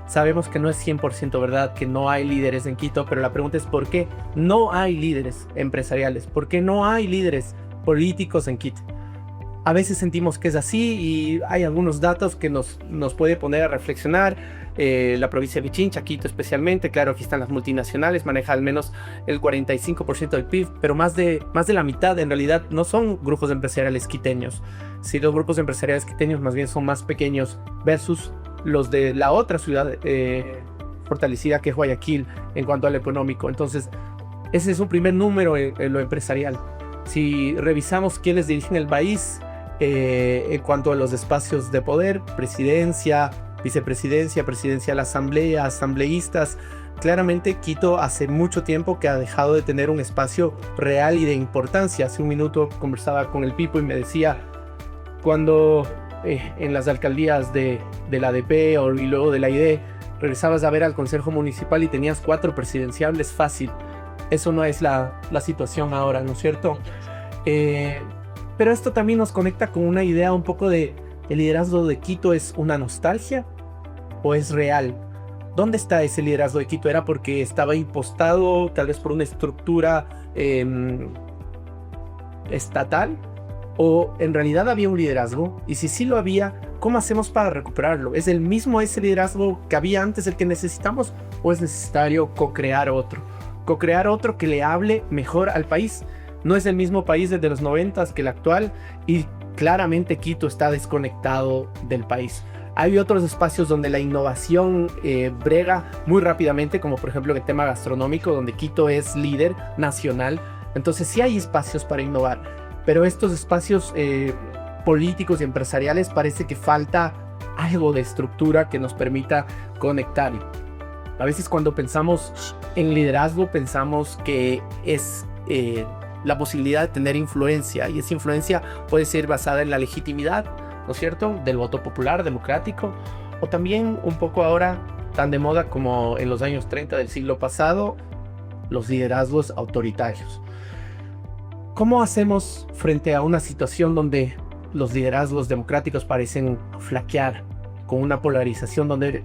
Sabemos que no es 100% verdad, que no hay líderes en Quito, pero la pregunta es ¿por qué no hay líderes empresariales? ¿Por qué no hay líderes políticos en Quito? A veces sentimos que es así y hay algunos datos que nos puede poner a reflexionar. La provincia de Pichincha, Quito especialmente, claro, aquí están las multinacionales, maneja al menos el 45% del PIB, pero más de la mitad en realidad no son grupos empresariales quiteños. Si los grupos empresariales quiteños más bien son más pequeños versus los de la otra ciudad fortalecida que es Guayaquil en cuanto al económico. Entonces, ese es un primer número en lo empresarial. Si revisamos quiénes dirigen el país, en cuanto a los espacios de poder, presidencia, vicepresidencia, presidencia de la asamblea, asambleístas, claramente Quito hace mucho tiempo que ha dejado de tener un espacio real y de importancia. Hace un minuto conversaba con el Pipo y me decía, cuando en las alcaldías de la ADP y luego de la ID, regresabas a ver al consejo municipal y tenías 4 presidenciables fácil. Eso no es la situación ahora, ¿no es cierto? Pero esto también nos conecta con una idea un poco de ¿el liderazgo de Quito es una nostalgia o es real? ¿Dónde está ese liderazgo de Quito? ¿Era porque estaba impostado tal vez por una estructura estatal? ¿O en realidad había un liderazgo? Y si sí lo había, ¿cómo hacemos para recuperarlo? ¿Es el mismo ese liderazgo que había antes el que necesitamos? ¿O es necesario co-crear otro? Co-crear otro que le hable mejor al país. No es el mismo país desde los 90s que el actual y claramente Quito está desconectado del país. Hay otros espacios donde la innovación brega muy rápidamente, como por ejemplo el tema gastronómico, donde Quito es líder nacional. Entonces sí hay espacios para innovar, pero estos espacios políticos y empresariales parece que falta algo de estructura que nos permita conectar. A veces cuando pensamos en liderazgo pensamos que es la posibilidad de tener influencia, y esa influencia puede ser basada en la legitimidad, ¿no es cierto?, del voto popular, democrático, o también un poco ahora tan de moda como en los años 30 del siglo pasado, los liderazgos autoritarios. ¿Cómo hacemos frente a una situación donde los liderazgos democráticos parecen flaquear, con una polarización donde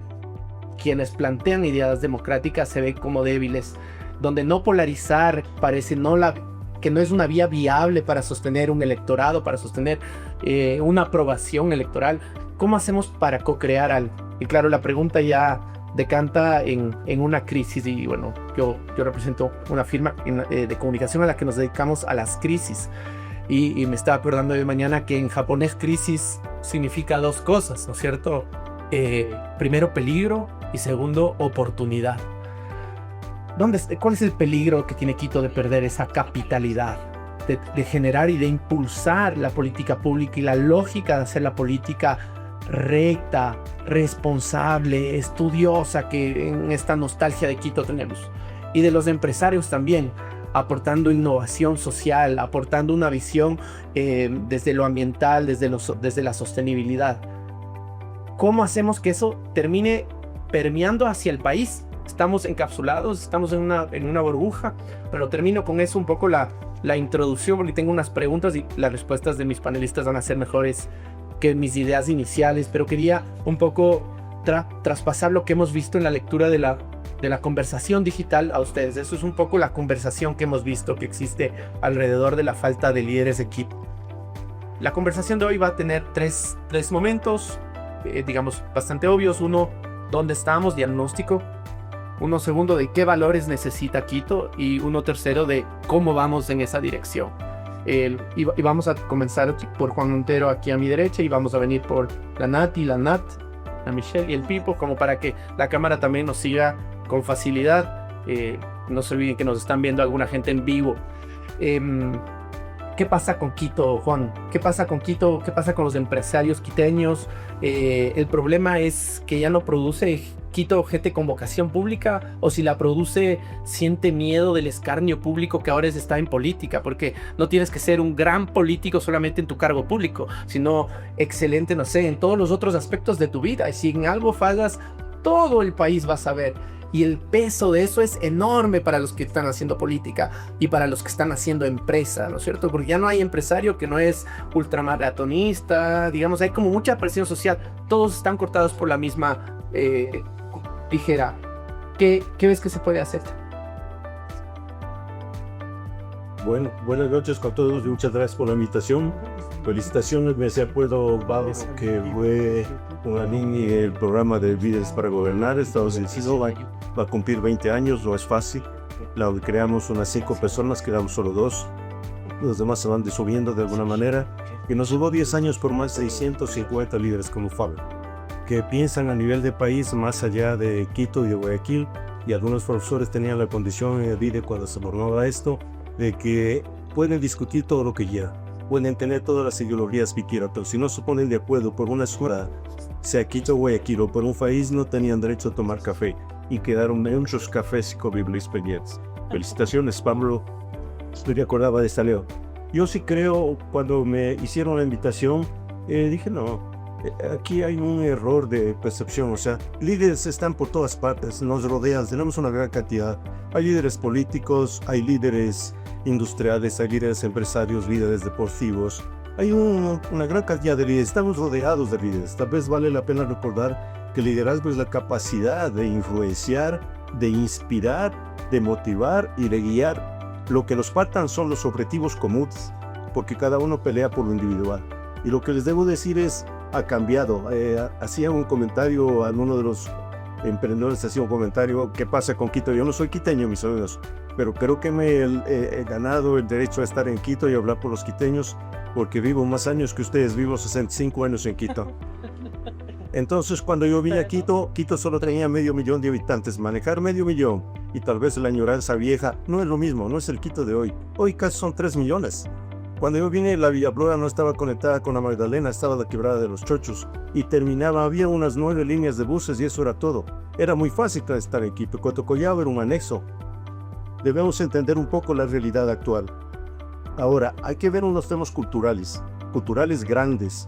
quienes plantean ideas democráticas se ven como débiles, donde no polarizar parece que no es una vía viable para sostener un electorado, para sostener una aprobación electoral? ¿Cómo hacemos para co-crear algo? Y claro, la pregunta ya decanta en una crisis, y bueno, yo represento una firma de comunicación a la que nos dedicamos a las crisis, y me estaba acordando de mañana que en japonés crisis significa 2 cosas, ¿no es cierto? Primero peligro y segundo oportunidad. ¿Cuál es el peligro que tiene Quito de perder esa capitalidad, de generar y de impulsar la política pública y la lógica de hacer la política recta, responsable, estudiosa que en esta nostalgia de Quito tenemos? Y de los empresarios también, aportando innovación social, aportando una visión desde lo ambiental, desde la sostenibilidad. ¿Cómo hacemos que eso termine permeando hacia el país? Estamos encapsulados, estamos en una burbuja, pero termino con eso un poco la introducción, porque tengo unas preguntas y las respuestas de mis panelistas van a ser mejores que mis ideas iniciales, pero quería un poco traspasar lo que hemos visto en la lectura de la conversación digital a ustedes. Eso es un poco la conversación que hemos visto que existe alrededor de la falta de líderes de equipo. La conversación de hoy va a tener tres momentos, digamos, bastante obvios. Uno, ¿dónde estamos? Diagnóstico. Uno segundo, de qué valores necesita Quito. Y uno tercero, de cómo vamos en esa dirección. Y vamos a comenzar por Juan Montero aquí a mi derecha, y vamos a venir por la Nati, la Nat, la Michelle y el Pipo, como para que la cámara también nos siga con facilidad. No se olviden que nos están viendo alguna gente en vivo. ¿Qué pasa con Quito, Juan? ¿Qué pasa con Quito? ¿Qué pasa con los empresarios quiteños? El problema es que ya no produce Quito gente con vocación pública, o si la produce siente miedo del escarnio público que ahora está en política, porque no tienes que ser un gran político solamente en tu cargo público, sino excelente, no sé, en todos los otros aspectos de tu vida. Y si en algo fallas, todo el país va a saber. Y el peso de eso es enorme para los que están haciendo política y para los que están haciendo empresa, ¿no es cierto? Porque ya no hay empresario que no es ultramaratonista, digamos, hay como mucha presión social. Todos están cortados por la misma dijera, ¿qué ves que se puede hacer? Bueno, buenas noches con todos y muchas gracias por la invitación. Felicitaciones, me se acuerdo, Pablo, que fue una niña en el programa de Líderes para Gobernar. Estados Unidos va a cumplir 20 años, no es fácil. La creamos unas 5 personas, quedamos solo 2. Los demás se van disubiendo de alguna manera. Y nos llevó 10 años por más de 650 líderes como Fabio, que piensan a nivel de país más allá de Quito y de Guayaquil. Y algunos profesores tenían la condición en el vídeo cuando se formaba esto, de que pueden discutir todo lo que quieran, pueden tener todas las ideologías que quieran, pero si no se ponen de acuerdo por una ciudad, sea Quito o Guayaquil o por un país, no tenían derecho a tomar café y quedaron muchos cafés con experiencias. Felicitaciones, Pablo. Me acordaba de esta Leo. Yo sí creo, cuando me hicieron la invitación, dije no, aquí hay un error de percepción, o sea, líderes están por todas partes, nos rodean, tenemos una gran cantidad. Hay líderes políticos, hay líderes industriales, hay líderes empresarios, líderes deportivos. Hay una gran cantidad de líderes, estamos rodeados de líderes. Tal vez vale la pena recordar que el liderazgo es la capacidad de influenciar, de inspirar, de motivar y de guiar. Lo que nos faltan son los objetivos comunes, porque cada uno pelea por lo individual. Y lo que les debo decir es, ha cambiado. Hacía un comentario, alguno de los emprendedores hacía un comentario, ¿qué pasa con Quito? Yo no soy quiteño, mis amigos, pero creo que me he ganado el derecho a estar en Quito y hablar por los quiteños, porque vivo más años que ustedes, vivo 65 años en Quito. Entonces, cuando yo vine a Quito, Quito solo tenía 500,000 de habitantes. Manejar 500,000 y tal vez la añoranza vieja no es lo mismo, no es el Quito de hoy. Hoy casi son 3 millones. Cuando yo vine, la Villaflora no estaba conectada con la Magdalena, estaba la quebrada de los Chochos y terminaba, había unas 9 líneas de buses y eso era todo. Era muy fácil estar en Quito. Cotocollaba era un anexo. Debemos entender un poco la realidad actual. Ahora, hay que ver unos temas culturales grandes.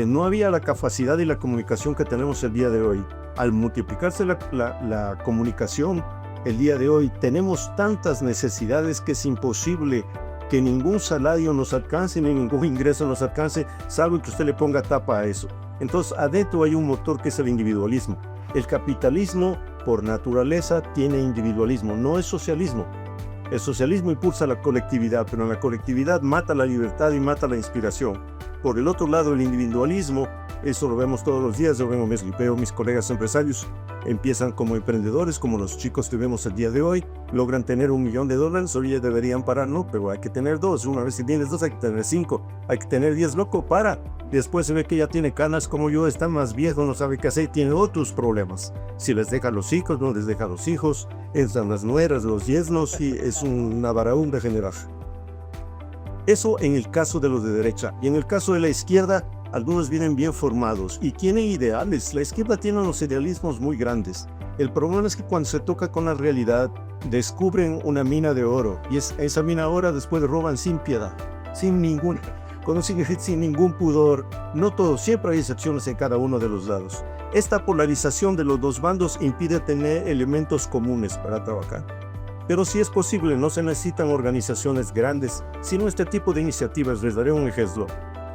No había la capacidad y la comunicación que tenemos el día de hoy. Al multiplicarse la comunicación el día de hoy, tenemos tantas necesidades que es imposible que ningún salario nos alcance, ni ningún ingreso nos alcance, salvo que usted le ponga tapa a eso. Entonces, adentro hay un motor que es el individualismo. El capitalismo, por naturaleza, tiene individualismo, no es socialismo. El socialismo impulsa la colectividad, pero la colectividad mata la libertad y mata la inspiración. Por el otro lado, el individualismo, eso lo vemos todos los días, yo veo mis colegas empresarios, empiezan como emprendedores, como los chicos que vemos el día de hoy, logran tener $1,000,000, hoy ya deberían parar, no, pero hay que tener 2, una vez que tienes 2 hay que tener 5, hay que tener 10, loco, para. Después se ve que ya tiene canas como yo, está más viejo, no sabe qué hacer, tiene otros problemas. Si les deja los hijos, no les deja los hijos, entran las nueras, los yernos y es una varaunda general. Eso en el caso de los de derecha. Y en el caso de la izquierda, algunos vienen bien formados y tienen ideales. La izquierda tiene unos idealismos muy grandes. El problema es que cuando se toca con la realidad, descubren una mina de oro. Y esa mina de oro después roban sin piedad, sin ningún pudor. No todo, siempre hay excepciones en cada uno de los lados. Esta polarización de los dos bandos impide tener elementos comunes para trabajar. Pero sí es posible, no se necesitan organizaciones grandes, sino este tipo de iniciativas. Les daré un ejemplo.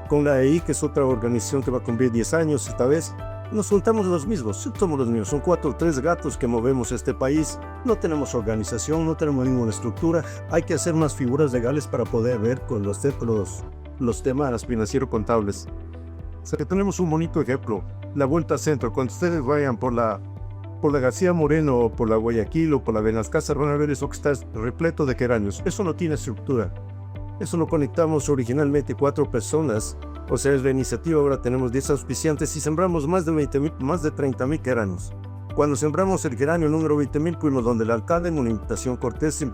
Con la EI, que es otra organización que va a cumplir 10 años esta vez, nos juntamos los mismos, somos los mismos, son 4 o 3 gatos que movemos este país, no tenemos organización, no tenemos ninguna estructura, hay que hacer unas figuras legales para poder ver con los temas financiero-contables. O sea que tenemos un bonito ejemplo, la Vuelta al Centro. Cuando ustedes vayan por la García Moreno o por la Guayaquil o por la Benalcázar, van a ver eso que está repleto de geranios. Eso no tiene estructura. Eso lo conectamos originalmente 4 personas. O sea, es la iniciativa, ahora tenemos 10 auspiciantes y sembramos más de 30,000 geranios. Cuando sembramos el geranio número 20,000, fuimos donde el alcalde en una invitación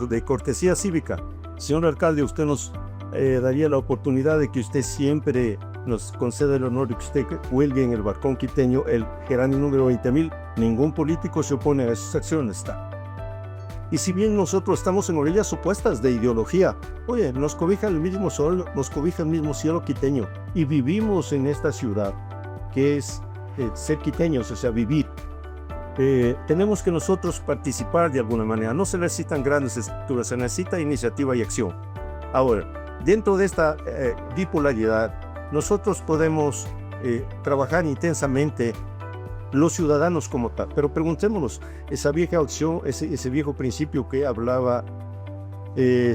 de cortesía cívica. Señor alcalde, usted nos daría la oportunidad de que usted siempre nos conceda el honor de que usted cuelgue en el balcón quiteño el geranio número 20,000. Ningún político se opone a esas acciones. Y si bien nosotros estamos en orillas opuestas de ideología, oye, nos cobija el mismo sol, nos cobija el mismo cielo quiteño y vivimos en esta ciudad que es ser quiteños, o sea, vivir. Tenemos que nosotros participar de alguna manera. No se necesitan grandes estructuras, se necesita iniciativa y acción. Ahora, dentro de esta bipolaridad, nosotros podemos trabajar intensamente los ciudadanos como tal. Pero preguntémonos, esa vieja opción, ese viejo principio que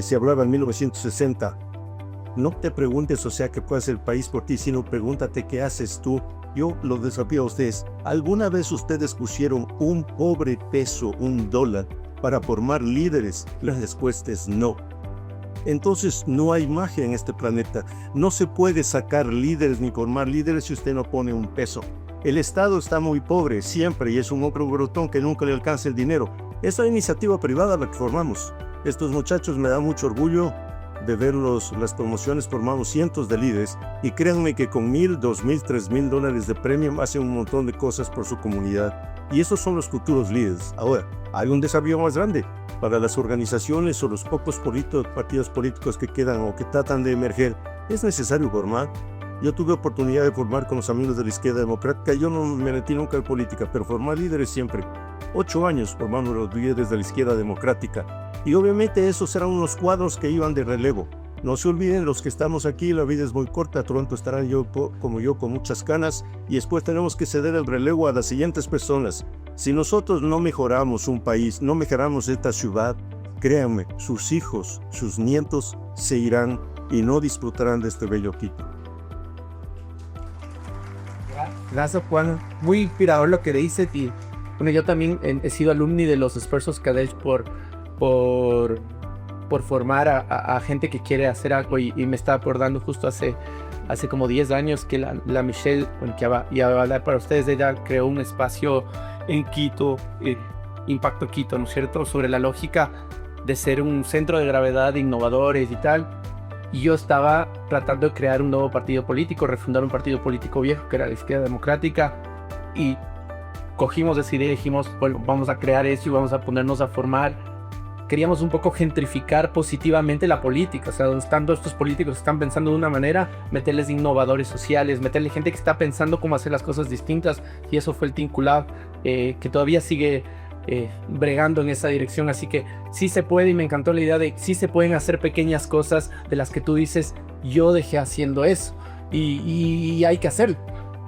se hablaba en 1960, no te preguntes, o sea, qué puede hacer el país por ti, sino pregúntate qué haces tú. Yo los desafío a ustedes. ¿Alguna vez ustedes pusieron un pobre peso, un dólar, para formar líderes? La respuesta es no. Entonces no hay magia en este planeta. No se puede sacar líderes ni formar líderes si usted no pone un peso. El Estado está muy pobre siempre y es un ogro brotón que nunca le alcanza el dinero. Es la iniciativa privada la que formamos. Estos muchachos me da mucho orgullo de ver las promociones. Formamos cientos de líderes y créanme que con $1,000, $2,000, $3,000 de premio hacen un montón de cosas por su comunidad. Y esos son los futuros líderes. Ahora, hay un desafío más grande para las organizaciones o los pocos partidos políticos que quedan o que tratan de emerger. Es necesario formar. Yo tuve oportunidad de formar con los amigos de la izquierda democrática. Yo no me metí nunca en política, pero formar líderes siempre. 8 años formando los líderes de la izquierda democrática. Y obviamente esos eran unos cuadros que iban de relevo. No se olviden los que estamos aquí, la vida es muy corta, pronto estarán como yo con muchas canas y después tenemos que ceder el relevo a las siguientes personas. Si nosotros no mejoramos un país, no mejoramos esta ciudad, créanme, sus hijos, sus nietos se irán y no disfrutarán de este bello Quito. Gracias, Juan. Muy inspirador lo que dices. Y bueno, yo también he sido alumni de los esfuerzos Kadesh por formar a gente que quiere hacer algo. Y me estaba acordando justo hace como 10 años que la Michelle, bueno, que ya va a hablar para ustedes, ella creó un espacio en Quito, Impacto Quito, ¿no es cierto?, sobre la lógica de ser un centro de gravedad de innovadores y tal. Y yo estaba tratando de crear un nuevo partido político, refundar un partido político viejo que era la Izquierda Democrática, y cogimos esa idea y dijimos, bueno, vamos a crear eso y vamos a ponernos a formar. Queríamos un poco gentrificar positivamente la política, o sea, donde están todos estos políticos que están pensando de una manera, meterles innovadores sociales, meterle gente que está pensando cómo hacer las cosas distintas, y eso fue el Team Kulab, que todavía sigue bregando en esa dirección. Así que sí se puede, y me encantó la idea de sí se pueden hacer pequeñas cosas de las que tú dices, yo dejé haciendo eso, y hay que hacerlo,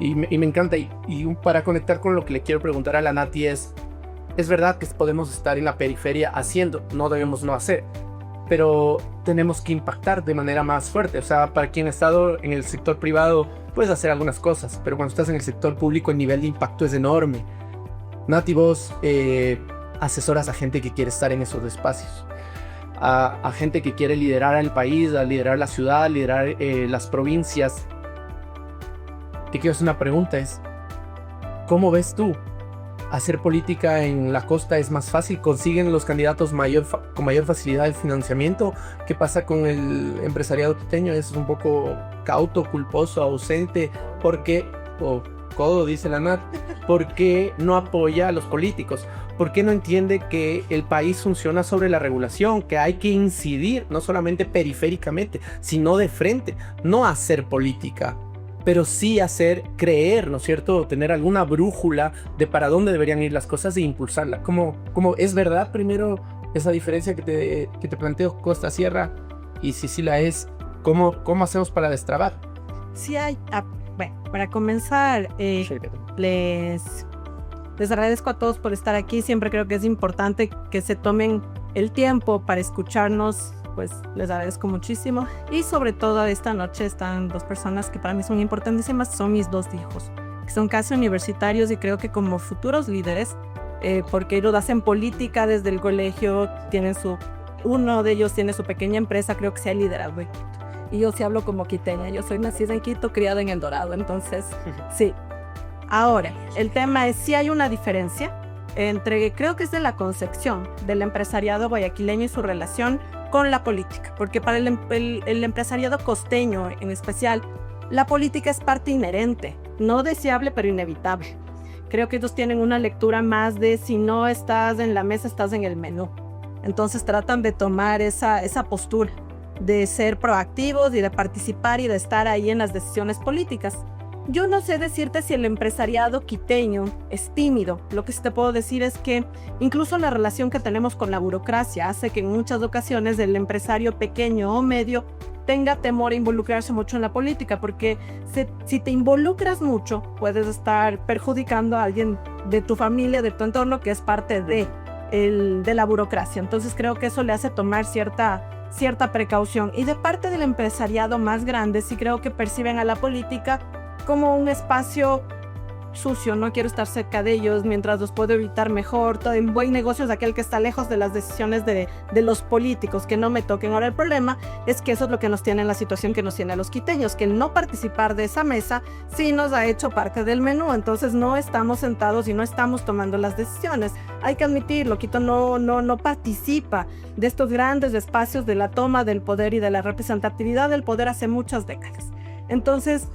y me encanta. Y para conectar con lo que le quiero preguntar a la Nati es verdad que podemos estar en la periferia haciendo, no debemos no hacer, pero tenemos que impactar de manera más fuerte. O sea, para quien ha estado en el sector privado puedes hacer algunas cosas, pero cuando estás en el sector público el nivel de impacto es enorme. Nati, vos asesoras a gente que quiere estar en esos espacios, a gente que quiere liderar el país, a liderar la ciudad, a liderar las provincias. Te quiero hacer una pregunta, ¿cómo ves tú? ¿Hacer política en la costa es más fácil? ¿Consiguen los candidatos con mayor facilidad el financiamiento? ¿Qué pasa con el empresariado quiteño? ¿Es un poco cauto, culposo, ausente? ¿Por qué? Codo, dice la Nat. ¿Por qué no apoya a los políticos? ¿Por qué no entiende que el país funciona sobre la regulación? Que hay que incidir, no solamente periféricamente, sino de frente. No hacer política, pero sí hacer creer, ¿no es cierto?, tener alguna brújula de para dónde deberían ir las cosas e impulsarla. ¿Cómo es verdad primero esa diferencia que te planteo costa-sierra? Y si sí la es, ¿cómo hacemos para destrabar? Sí hay. Bueno, para comenzar, les agradezco a todos por estar aquí. Siempre creo que es importante que se tomen el tiempo para escucharnos. Pues les agradezco muchísimo, y sobre todo esta noche están dos personas que para mí son importantísimas. Son mis dos hijos, que son casi universitarios, y creo que como futuros líderes, porque ellos hacen política desde el colegio, uno de ellos tiene su pequeña empresa, creo que se ha liderado en Quito. Y yo sí hablo como quiteña, yo soy nacida en Quito, criada en El Dorado, entonces sí. Ahora, el tema es si hay una diferencia entre, creo que es de la concepción del empresariado guayaquileño y su relación con la política, porque para el empresariado costeño en especial, la política es parte inherente, no deseable pero inevitable. Creo que ellos tienen una lectura más de si no estás en la mesa, estás en el menú. Entonces tratan de tomar esa postura, de ser proactivos y de participar y de estar ahí en las decisiones políticas. Yo no sé decirte si el empresariado quiteño es tímido. Lo que sí te puedo decir es que incluso la relación que tenemos con la burocracia hace que en muchas ocasiones el empresario pequeño o medio tenga temor a involucrarse mucho en la política, porque si te involucras mucho, puedes estar perjudicando a alguien de tu familia, de tu entorno, que es parte de la burocracia. Entonces creo que eso le hace tomar cierta precaución. Y de parte del empresariado más grande, sí creo que perciben a la política como un espacio sucio. No quiero estar cerca de ellos, mientras los puedo evitar mejor. Todo en buen negocio es aquel que está lejos de las decisiones de los políticos, que no me toquen. Ahora el problema es que eso es lo que nos tiene en la situación que nos tiene a los quiteños, que el no participar de esa mesa sí nos ha hecho parte del menú. Entonces no estamos sentados y no estamos tomando las decisiones. Hay que admitirlo, Quito no participa de estos grandes espacios de la toma del poder y de la representatividad del poder hace muchas décadas. Entonces,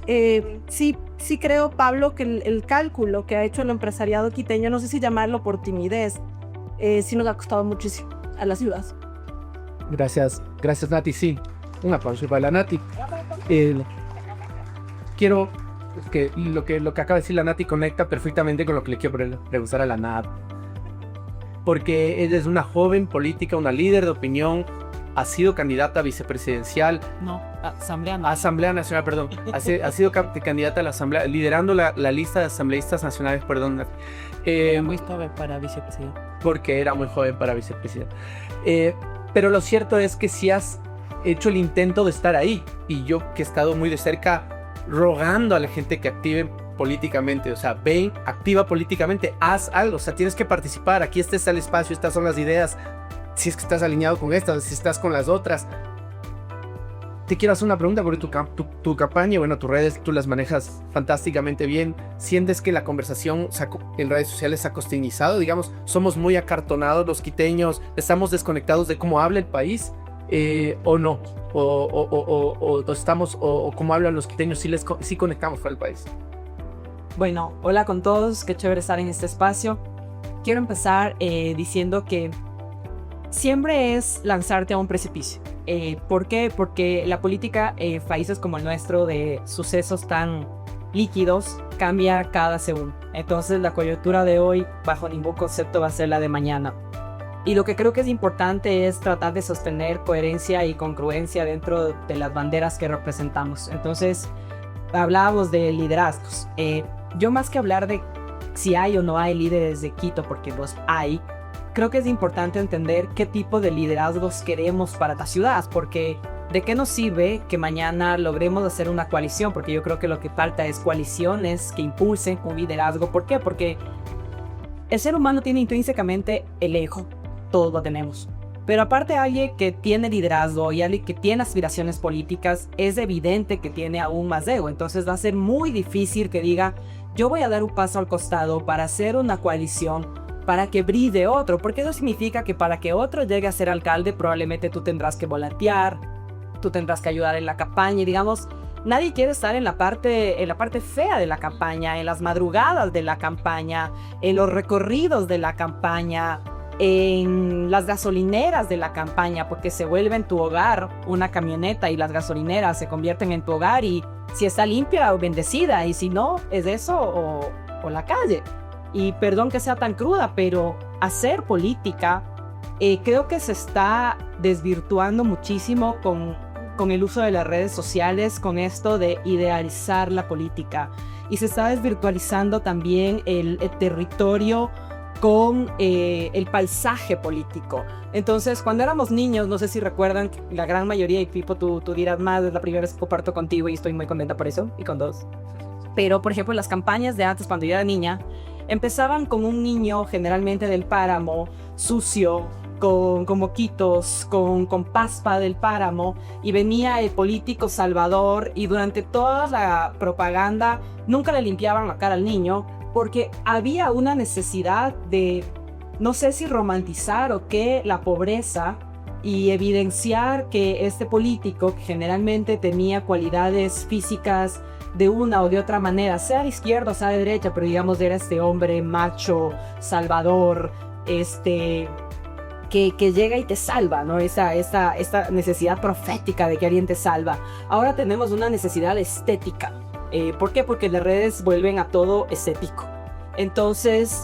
sí creo, Pablo, que el cálculo que ha hecho el empresariado quiteño, no sé si llamarlo por timidez, sí nos ha costado muchísimo a la ciudad. Gracias, Nati. Sí, un aplauso para la Nati. Quiero que lo que acaba de decir la Nati conecta perfectamente con lo que le quiero preguntar a la Nat. Porque ella es una joven política, una líder de opinión, ha sido candidata a vicepresidencial. No, Asamblea Nacional, perdón. Ha sido candidata a la Asamblea, liderando la lista de asambleístas nacionales, perdón. Muy joven para vicepresidente. Porque era muy joven para vicepresidente. Pero lo cierto es que sí has hecho el intento de estar ahí. Y yo, que he estado muy de cerca rogando a la gente que active políticamente, o sea, ven, activa políticamente, haz algo, o sea, tienes que participar, aquí este está el espacio, estas son las ideas, si es que estás alineado con estas, si estás con las otras. Te quiero hacer una pregunta, porque tu campaña, bueno, tus redes, tú las manejas fantásticamente bien. ¿Sientes que la conversación en redes sociales se ha costinizado? Digamos, somos muy acartonados los quiteños, estamos desconectados de cómo habla el país, o no, o cómo hablan los quiteños, sí conectamos con el país. Bueno, hola con todos, qué chévere estar en este espacio. Quiero empezar diciendo que siempre es lanzarte a un precipicio. ¿Por qué? Porque la política en países como el nuestro, de sucesos tan líquidos, cambia cada segundo. Entonces la coyuntura de hoy, bajo ningún concepto, va a ser la de mañana. Y lo que creo que es importante es tratar de sostener coherencia y congruencia dentro de las banderas que representamos. Entonces, hablábamos de liderazgos. Yo, más que hablar de si hay o no hay líderes de Quito, porque los hay, creo que es importante entender qué tipo de liderazgos queremos para la ciudad, porque ¿de qué nos sirve que mañana logremos hacer una coalición? Porque yo creo que lo que falta es coaliciones que impulsen un liderazgo. ¿Por qué? Porque el ser humano tiene intrínsecamente el ego, todos lo tenemos. Pero aparte, alguien que tiene liderazgo y alguien que tiene aspiraciones políticas, es evidente que tiene aún más ego. Entonces va a ser muy difícil que diga, yo voy a dar un paso al costado para hacer una coalición para que brille otro, porque eso significa que para que otro llegue a ser alcalde, probablemente tú tendrás que volantear, tú tendrás que ayudar en la campaña, y digamos, nadie quiere estar en la parte fea de la campaña, en las madrugadas de la campaña, en los recorridos de la campaña, en las gasolineras de la campaña, porque se vuelve en tu hogar una camioneta y las gasolineras se convierten en tu hogar, y si está limpia o bendecida, y si no, es eso o la calle. Y perdón que sea tan cruda, pero hacer política creo que se está desvirtuando muchísimo con el uso de las redes sociales, con esto de idealizar la política. Y se está desvirtualizando también el territorio con el paisaje político. Entonces, cuando éramos niños, no sé si recuerdan, la gran mayoría, y Pipo, tú dirás más, es la primera vez que comparto contigo y estoy muy contenta por eso, y con dos. Pero, por ejemplo, las campañas de antes, cuando yo era niña, empezaban con un niño generalmente del páramo, sucio, con moquitos, con paspa del páramo, y venía el político salvador, y durante toda la propaganda nunca le limpiaban la cara al niño, porque había una necesidad de, no sé si romantizar o qué, la pobreza, y evidenciar que este político, que generalmente tenía cualidades físicas de una o de otra manera, sea de izquierda o sea de derecha, pero digamos era este hombre macho, salvador, que llega y te salva, ¿no? Esta necesidad profética de que alguien te salva. Ahora tenemos una necesidad estética. ¿Por qué? Porque las redes vuelven a todo estético. Entonces,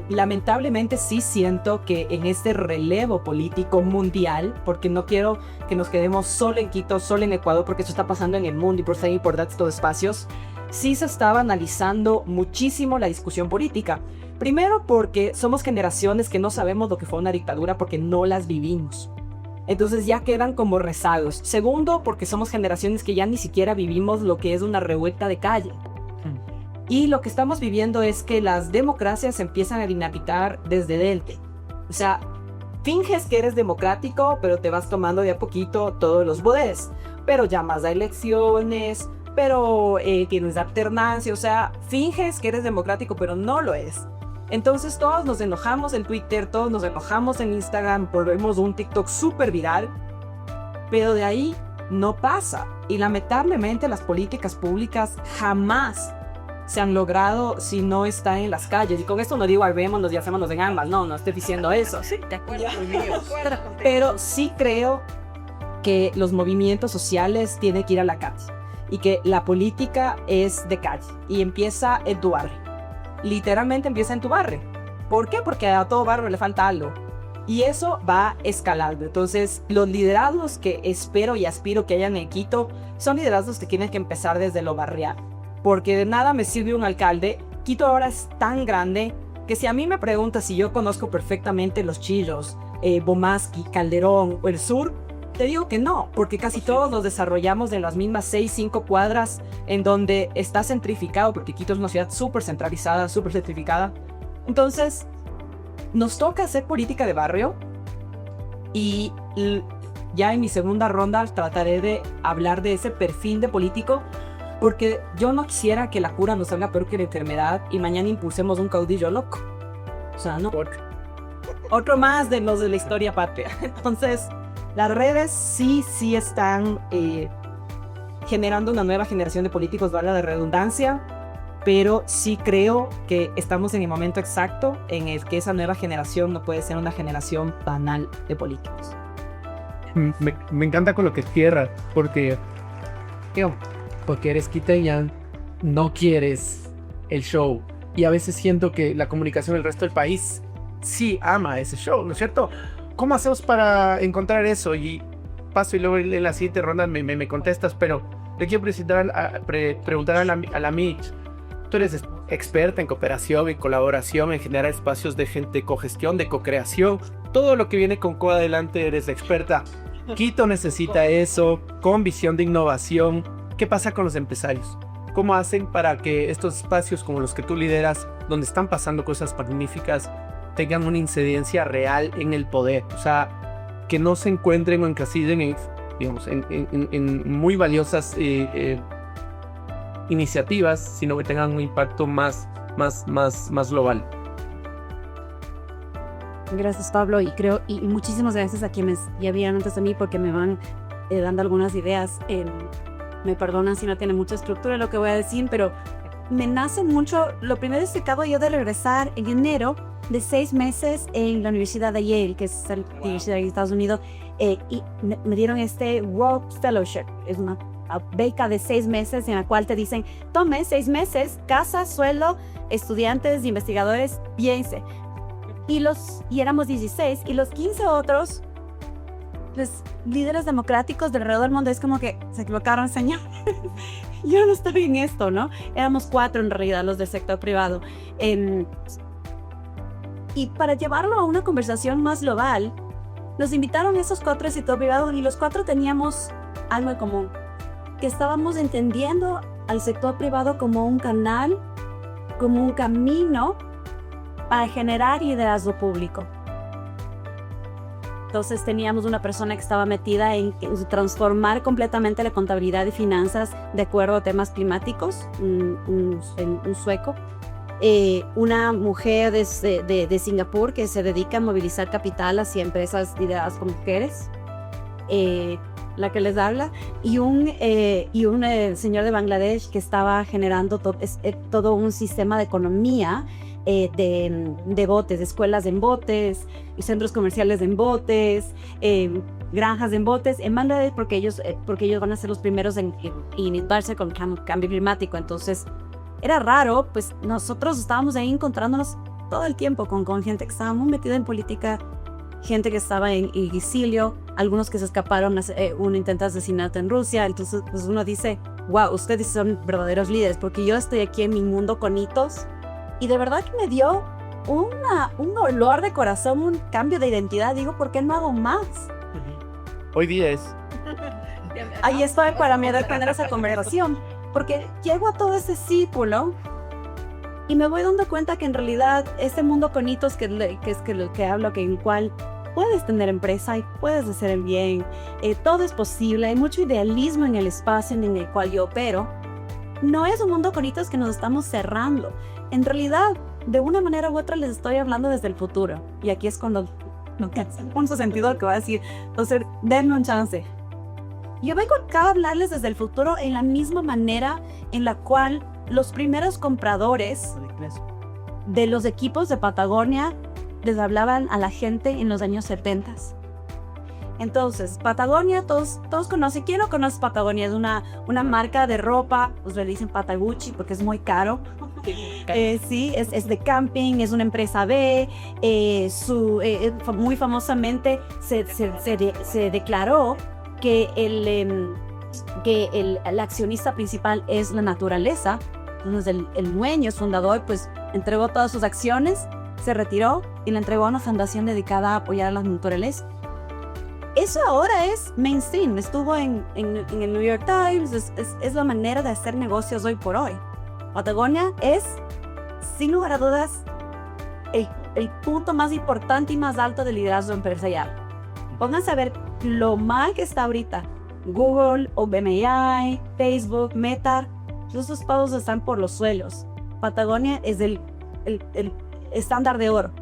lamentablemente sí siento que en este relevo político mundial, porque no quiero que nos quedemos solo en Quito, solo en Ecuador, porque eso está pasando en el mundo y por ser importantes estos espacios, sí se estaba analizando muchísimo la discusión política. Primero porque somos generaciones que no sabemos lo que fue una dictadura porque no las vivimos. Entonces ya quedan como rezagos. Segundo, porque somos generaciones que ya ni siquiera vivimos lo que es una revuelta de calle. Y lo que estamos viviendo es que las democracias empiezan a dinamitar desde dentro. O sea, finges que eres democrático, pero te vas tomando de a poquito todos los poderes. Pero llamas a elecciones, pero tienes alternancia. O sea, finges que eres democrático, pero no lo es. Entonces todos nos enojamos en Twitter, todos nos enojamos en Instagram, volvemos un TikTok súper viral. Pero de ahí no pasa. Y lamentablemente las políticas públicas jamás se han logrado si no está en las calles. Y con esto no digo armémonos y hacémonos en ambas, no estoy diciendo eso. Sí, de acuerdo. Pero sí creo que los movimientos sociales tienen que ir a la calle y que la política es de calle y empieza en tu barrio. Literalmente empieza en tu barrio. ¿Por qué? Porque a todo barrio le falta algo. Y eso va escalando. Entonces, los liderazgos que espero y aspiro que hayan en Quito son liderazgos que tienen que empezar desde lo barrial. Porque de nada me sirve un alcalde. Quito ahora es tan grande que si a mí me preguntas si yo conozco perfectamente Los Chillos, Bomasqui, Calderón o el sur, te digo que no, porque casi todos los desarrollamos en las mismas 6, 5 cuadras en donde está centrificado, porque Quito es una ciudad súper centralizada, súper centrificada. Entonces, nos toca hacer política de barrio y ya en mi segunda ronda trataré de hablar de ese perfil de político. Porque yo no quisiera que la cura nos salga peor que la enfermedad y mañana impulsemos un caudillo loco. O sea, no. Otro más de los de la historia patria. Entonces, las redes sí están generando una nueva generación de políticos, valga la redundancia, pero sí creo que estamos en el momento exacto en el que esa nueva generación no puede ser una generación banal de políticos. Me encanta con lo que cierra, porque eres quiteña, no quieres el show. Y a veces siento que la comunicación del resto del país sí ama ese show, ¿no es cierto? ¿Cómo hacemos para encontrar eso? Y paso y luego en la siguiente ronda me contestas, pero le quiero preguntar a la Mitch. Tú eres experta en cooperación, en colaboración, en generar espacios de gente, cogestión, de co-creación. Todo lo que viene con Co Adelante eres la experta. Quito necesita eso, con visión de innovación. ¿Qué pasa con los empresarios? ¿Cómo hacen para que estos espacios como los que tú lideras, donde están pasando cosas magníficas, tengan una incidencia real en el poder? O sea, que no se encuentren o encasillen en muy valiosas iniciativas, sino que tengan un impacto más global. Gracias, Pablo, y muchísimas gracias a quienes ya vieron antes de mí porque me van dando algunas ideas. Me perdonan si no tiene mucha estructura lo que voy a decir, pero me nace mucho. Lo primero es que acabo yo de regresar en enero de 6 meses en la Universidad de Yale, que es la universidad de Estados Unidos, y me dieron este World Fellowship. Es una beca de 6 meses en la cual te dicen, tome 6 meses, casa, sueldo, estudiantes, investigadores, piense. Y éramos 16, y los 15 otros, los líderes democráticos de alrededor del mundo, es como que se equivocaron, señor. Yo no estoy en esto, ¿no? Éramos 4 en realidad, los del sector privado. Y para llevarlo a una conversación más global, nos invitaron esos 4 del sector privado y los 4 teníamos algo en común, que estábamos entendiendo al sector privado como un canal, como un camino para generar liderazgo público. Entonces teníamos una persona que estaba metida en transformar completamente la contabilidad y finanzas de acuerdo a temas climáticos, un sueco. Una mujer de Singapur que se dedica a movilizar capital hacia empresas lideradas por mujeres, la que les habla, y un señor de Bangladesh que estaba generando todo un sistema de economía de botes, de escuelas en botes, centros comerciales en botes, granjas en botes en Bangladesh, porque ellos van a ser los primeros en inundarse con cambio climático. Entonces era raro, pues nosotros estábamos ahí encontrándonos todo el tiempo con gente que estaba muy metida en política, gente que estaba en exilio, algunos que se escaparon, uno intenta asesinato en Rusia, entonces pues uno dice, wow, ustedes son verdaderos líderes, porque yo estoy aquí en mi mundo con hitos, y de verdad que me dio un olor de corazón, un cambio de identidad. Digo, ¿por qué no hago más? Hoy día es. Ahí estoy para mí de tener esa conversación, porque llego a todo ese círculo y me voy dando cuenta que en realidad ese mundo con hitos que es que lo que hablo, que en el cual puedes tener empresa y puedes hacer el bien, todo es posible, hay mucho idealismo en el espacio en el cual yo opero, no es un mundo con hitos que nos estamos cerrando. En realidad, de una manera u otra les estoy hablando desde el futuro, y aquí es cuando no un sentido lo que voy a decir. Entonces, denme un chance. Yo vengo acá a hablarles desde el futuro en la misma manera en la cual los primeros compradores de los equipos de Patagonia les hablaban a la gente en los años 70. Entonces, Patagonia, todos conocen. ¿Quién no conoce Patagonia? Es una marca de ropa, pues le dicen Patagucci porque es muy caro. Sí, es de camping, es una empresa B. Muy famosamente se declaró que el accionista principal es la naturaleza. Entonces el dueño, fundador, pues entregó todas sus acciones, se retiró y la entregó a una fundación dedicada a apoyar a la naturaleza. Eso ahora es mainstream, estuvo en el New York Times, es la manera de hacer negocios hoy por hoy. Patagonia es, sin lugar a dudas, el punto más importante y más alto del liderazgo empresarial. Pónganse a ver lo mal que está ahorita. Google, OpenAI, Facebook, Meta, esos todos están por los suelos. Patagonia es el estándar de oro.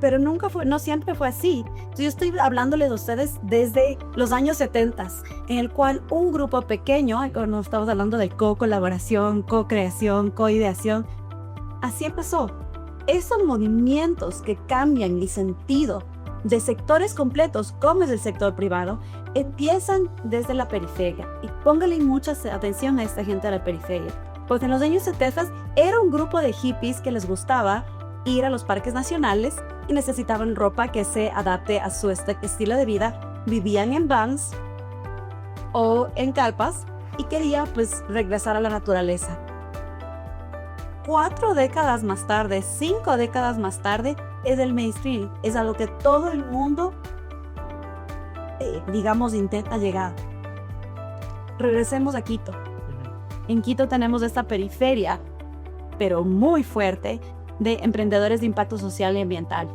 Pero no siempre fue así. Entonces yo estoy hablándoles a ustedes desde los años 70, en el cual un grupo pequeño, cuando estamos hablando de co-colaboración, co-creación, co-ideación, así empezó. Esos movimientos que cambian el sentido de sectores completos, como es el sector privado, empiezan desde la periferia. Y póngale mucha atención a esta gente de la periferia. Porque en los años 70 era un grupo de hippies que les gustaba ir a los parques nacionales y necesitaban ropa que se adapte a su estilo de vida. Vivían en vans o en carpas y querían pues regresar a la naturaleza. 4 décadas más tarde, 5 décadas más tarde, es el mainstream, es a lo que todo el mundo, digamos, intenta llegar. Regresemos a Quito. En Quito tenemos esta periferia, pero muy fuerte, de emprendedores de impacto social y ambiental,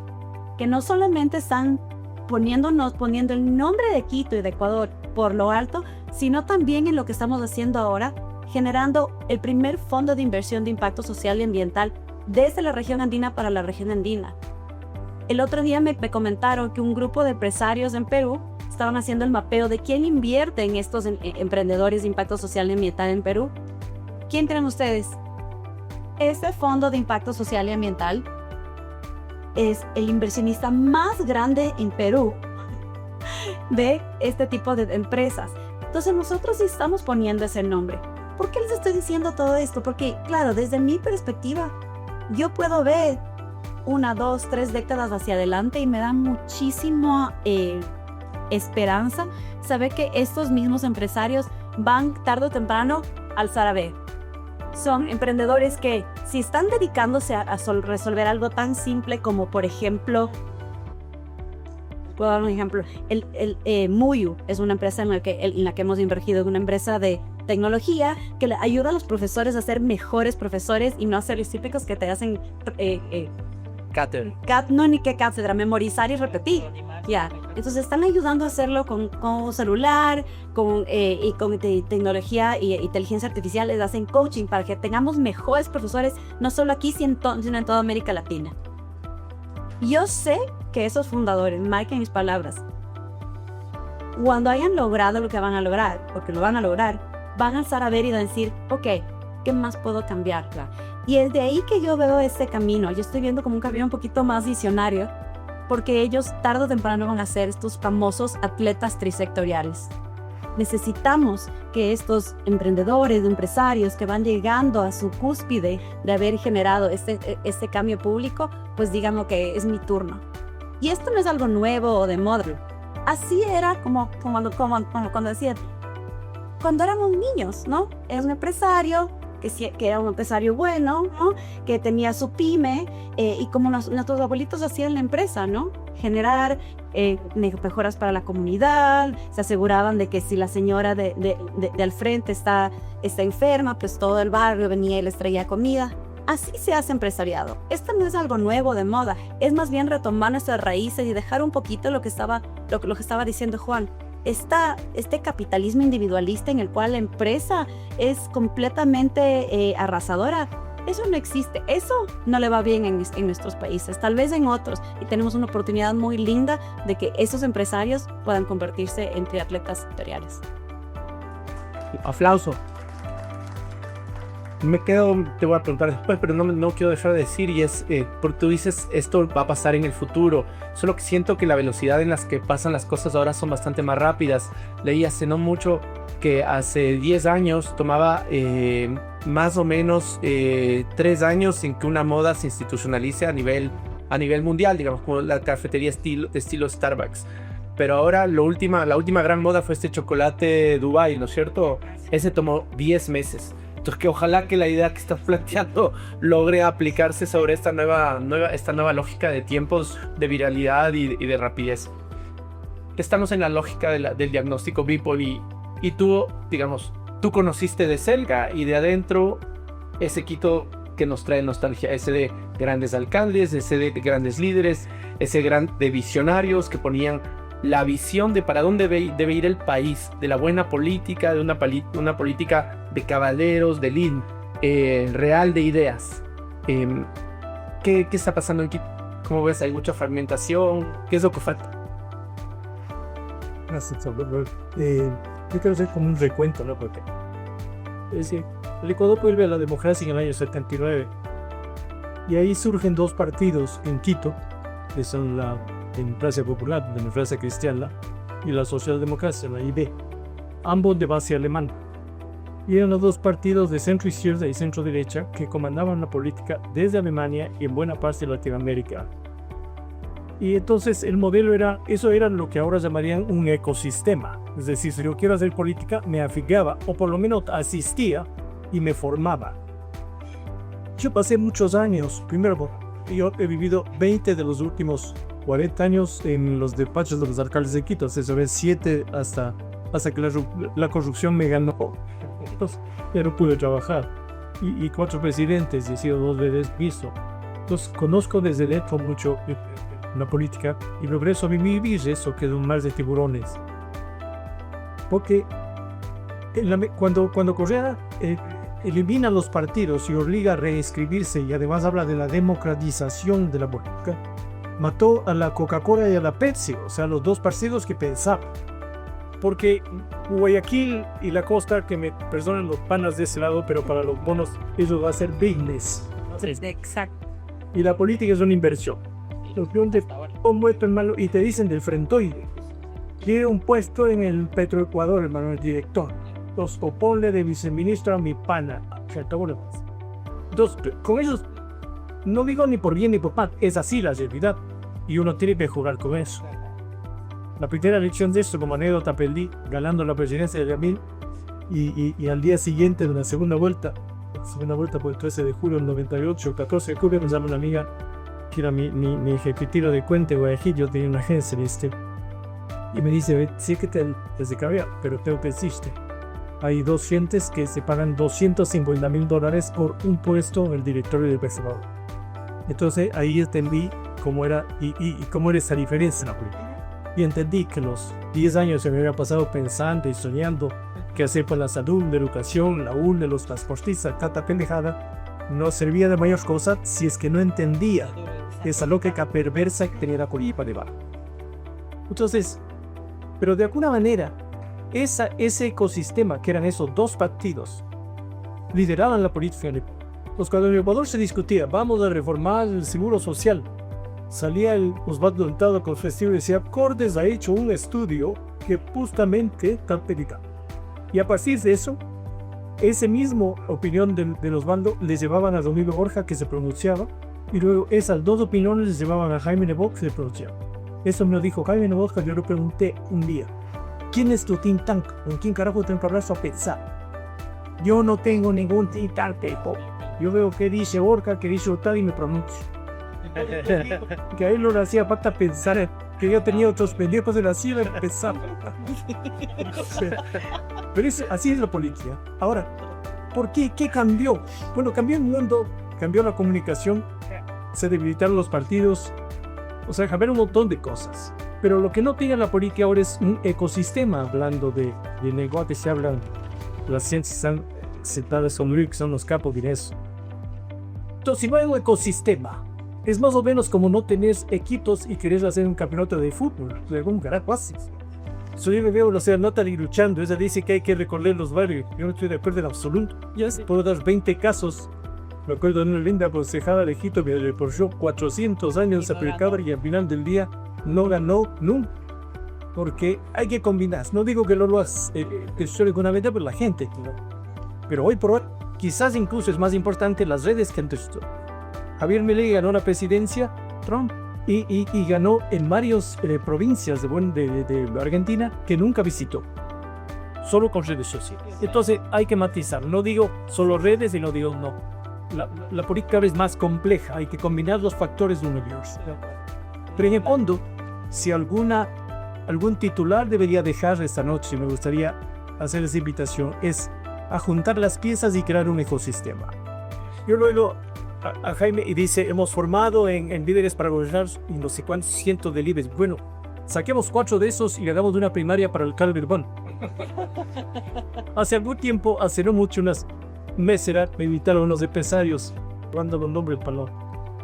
que no solamente están poniendo el nombre de Quito y de Ecuador por lo alto, sino también en lo que estamos haciendo ahora, generando el primer fondo de inversión de impacto social y ambiental desde la región andina para la región andina. El otro día me comentaron que un grupo de empresarios en Perú estaban haciendo el mapeo de quién invierte en estos emprendedores de impacto social y ambiental en Perú. ¿Quién creen ustedes? Este fondo de impacto social y ambiental es el inversionista más grande en Perú de este tipo de empresas. Entonces nosotros sí estamos poniendo ese nombre. ¿Por qué les estoy diciendo todo esto? Porque, claro, desde mi perspectiva, yo puedo ver 1, 2, 3 décadas hacia adelante y me da muchísima esperanza saber que estos mismos empresarios van tarde o temprano a alzar a ver. Son emprendedores que, si están dedicándose a resolver algo tan simple como, por ejemplo, puedo dar un ejemplo, Muyu es una empresa en la que hemos invertido, es una empresa de tecnología que le ayuda a los profesores a ser mejores profesores y no hacer los típicos que te hacen cátedra, memorizar y repetir. Ya. Entonces están ayudando a hacerlo con celular, con tecnología y inteligencia artificial. Les hacen coaching para que tengamos mejores profesores, no solo aquí, sino en toda América Latina. Yo sé que esos fundadores, marquen mis palabras, cuando hayan logrado lo que van a lograr, porque lo van a lograr, van a alzar a ver y decir, ok, ¿qué más puedo cambiar? Y es de ahí que yo veo ese camino. Yo estoy viendo como un camino un poquito más visionario, porque ellos tarde o temprano van a ser estos famosos atletas trisectoriales. necesitamos que estos emprendedores, empresarios que van llegando a su cúspide de haber generado este cambio público, pues digan que es mi turno. Y esto no es algo nuevo o de moda. Así era como cuando decía, cuando éramos niños, ¿no? Era un empresario que era un empresario bueno, ¿no? Que tenía su pyme, y como nuestros abuelitos hacían la empresa, ¿no? Generar mejoras para la comunidad, se aseguraban de que si la señora de al frente está enferma, pues todo el barrio venía y les traía comida. Así se hace empresariado. Esto no es algo nuevo de moda, es más bien retomar nuestras raíces y dejar un poquito lo que estaba diciendo Juan. Este capitalismo individualista en el cual la empresa es completamente arrasadora, eso no existe, eso no le va bien en nuestros países, tal vez en otros, y tenemos una oportunidad muy linda de que esos empresarios puedan convertirse en triatletas sectoriales. Aplauso. Te voy a preguntar después, pero no quiero dejar de decir, y es, porque tú dices, esto va a pasar en el futuro, solo que siento que la velocidad en las que pasan las cosas ahora son bastante más rápidas. Leí hace no mucho que hace 10 años tomaba más o menos 3 años en que una moda se institucionalice a nivel mundial, digamos, como la cafetería estilo Starbucks. Pero ahora la última gran moda fue este chocolate Dubai, ¿no es cierto? Ese tomó 10 meses. Entonces, que ojalá que la idea que estás planteando logre aplicarse sobre esta nueva lógica de tiempos, de viralidad y de rapidez. Estamos en la lógica del diagnóstico Beeple y tú, digamos, tú conociste de cerca y de adentro ese Quito que nos trae nostalgia, ese de grandes alcaldes, ese de grandes líderes, ese de visionarios que ponían la visión de para dónde debe ir el país, de la buena política, de una política de caballeros, de lead, real de ideas. ¿Qué está pasando aquí? ¿Cómo ves? ¿Hay mucha fragmentación? ¿Qué es lo que falta? Yo quiero hacer como un recuento, ¿no? Porque, es decir, el Ecuador vuelve a la democracia en el año 79 y ahí surgen dos partidos en Quito, que son la Democracia Popular, la Democracia Cristiana, y la Socialdemocracia, la IB, ambos de base alemana. Y eran los dos partidos de centro izquierda y centro derecha que comandaban la política desde Alemania y en buena parte de Latinoamérica. Y entonces el modelo era lo que ahora llamarían un ecosistema. Es decir, si yo quiero hacer política, me afiliaba o por lo menos asistía y me formaba. Yo pasé muchos años, primero, yo he vivido 20 de los últimos 40 años en los despachos de los alcaldes de Quito, se ve 7 hasta que la corrupción me ganó. Entonces, ya no pude trabajar. Y 4 presidentes, y he sido 2 veces visto. Entonces, conozco desde dentro mucho la política y progreso a vivir eso que es un mar de tiburones. Porque cuando Correa elimina los partidos y obliga a reescribirse y además habla de la democratización de la política, mató a la Coca-Cola y a la Pepsi, o sea, los dos partidos que pensaban. Porque Guayaquil y la costa, que me perdonen los panas de ese lado, pero para los bonos eso va a ser business. Exacto. Y la política es una inversión. De cómo esto es malo, y te dicen del frentoide. Quiere un puesto en el Petroecuador, hermano, el director. Entonces, o ponle de viceministro a mi pana. Entonces, con ellos, no digo ni por bien ni por mal, es así la realidad. Y uno tiene que jugar con eso. La primera elección de esto, como anécdota, perdí ganando la presidencia de Yamil. Y al día siguiente de la segunda vuelta por el 13 de julio del 98, 14 de julio, me llama una amiga que era mi ejecutiva de cuenta de Guayaquil. Yo tenía una agencia en este. Y me dice, sí que te cabía, pero tengo que decirte. Hay 2 gentes que se pagan $250,000 por un puesto en el directorio del PSV. Entonces ahí entendí cómo era y cómo era esa diferencia en la política. Y entendí que los 10 años se me había pasado pensando y soñando qué hacer por la salud, la educación, la UNE, los transportistas, tanta pendejada, no servía de mayor cosa si es que no entendía esa lógica perversa que tenía la política debajo. Entonces, pero de alguna manera, ese ecosistema que eran esos 2 partidos, lideraban la política. Pues cuando en Ecuador se discutía, vamos a reformar el seguro social, salía el Osvaldo Hurtado con el festivo y decía, Cordes ha hecho un estudio que justamente está predicando. Y a partir de eso, ese mismo opinión de los bandos les llevaban a Domingo Borja, que se pronunciaba, y luego esas dos opiniones les llevaban a Jaime Nebot, que se pronunciaba. Eso me lo dijo Jaime Nebot, yo lo pregunté un día. ¿Quién es tu think tank? ¿Con quién carajo tengo que hablar a pensar? Yo no tengo ningún think tank, tipo. Yo veo qué dice Borja, qué dice Hurtado y me pronuncio. Que a él no le hacía falta pensar, que yo tenía otros pendejos de la silla de pensar. Pero así es la política. Ahora, ¿por qué? ¿Qué cambió? Bueno, cambió el mundo, cambió la comunicación, se debilitaron los partidos, o sea, cambiaron un montón de cosas. Pero lo que no tiene la política ahora es un ecosistema, hablando de negocios, se hablan, las ciencias están sentadas con Luis, que son los capos de eso. Entonces, si no hay un ecosistema, es más o menos como no tenés equipos y querés hacer un campeonato de fútbol, de algún carajo así. So, yo me veo, o sea, Natalie luchando, ella dice que hay que recorrer los barrios, yo no estoy de acuerdo en absoluto. Ya sé, puedo dar 20 casos. Me acuerdo de una linda concejala de Quito que recorrió 400 años a Pelcabra y al final del día no ganó nunca. Porque hay que combinar, no digo que no lo hagas, que suele con una venta por la gente, ¿no? Pero hoy por hoy, quizás incluso es más importante las redes que antes. Javier Milei ganó la presidencia, Trump, y ganó en varias provincias de Argentina que nunca visitó, solo con redes sociales. Entonces hay que matizar, no digo solo redes y no digo no. La política es más compleja, hay que combinar los factores de un universo. Pero en el fondo, si algún titular debería dejar esta noche, me gustaría hacer esa invitación, es a juntar las piezas y crear un ecosistema. Yo luego a Jaime y dice, hemos formado en líderes para gobernar y no sé cuántos cientos de líderes. Bueno, saquemos 4 de esos y hagamos una primaria para el alcalde Urbano. Hace algún tiempo, hace no mucho, unas meses, me invitaron unos empresarios, cuando los nombres para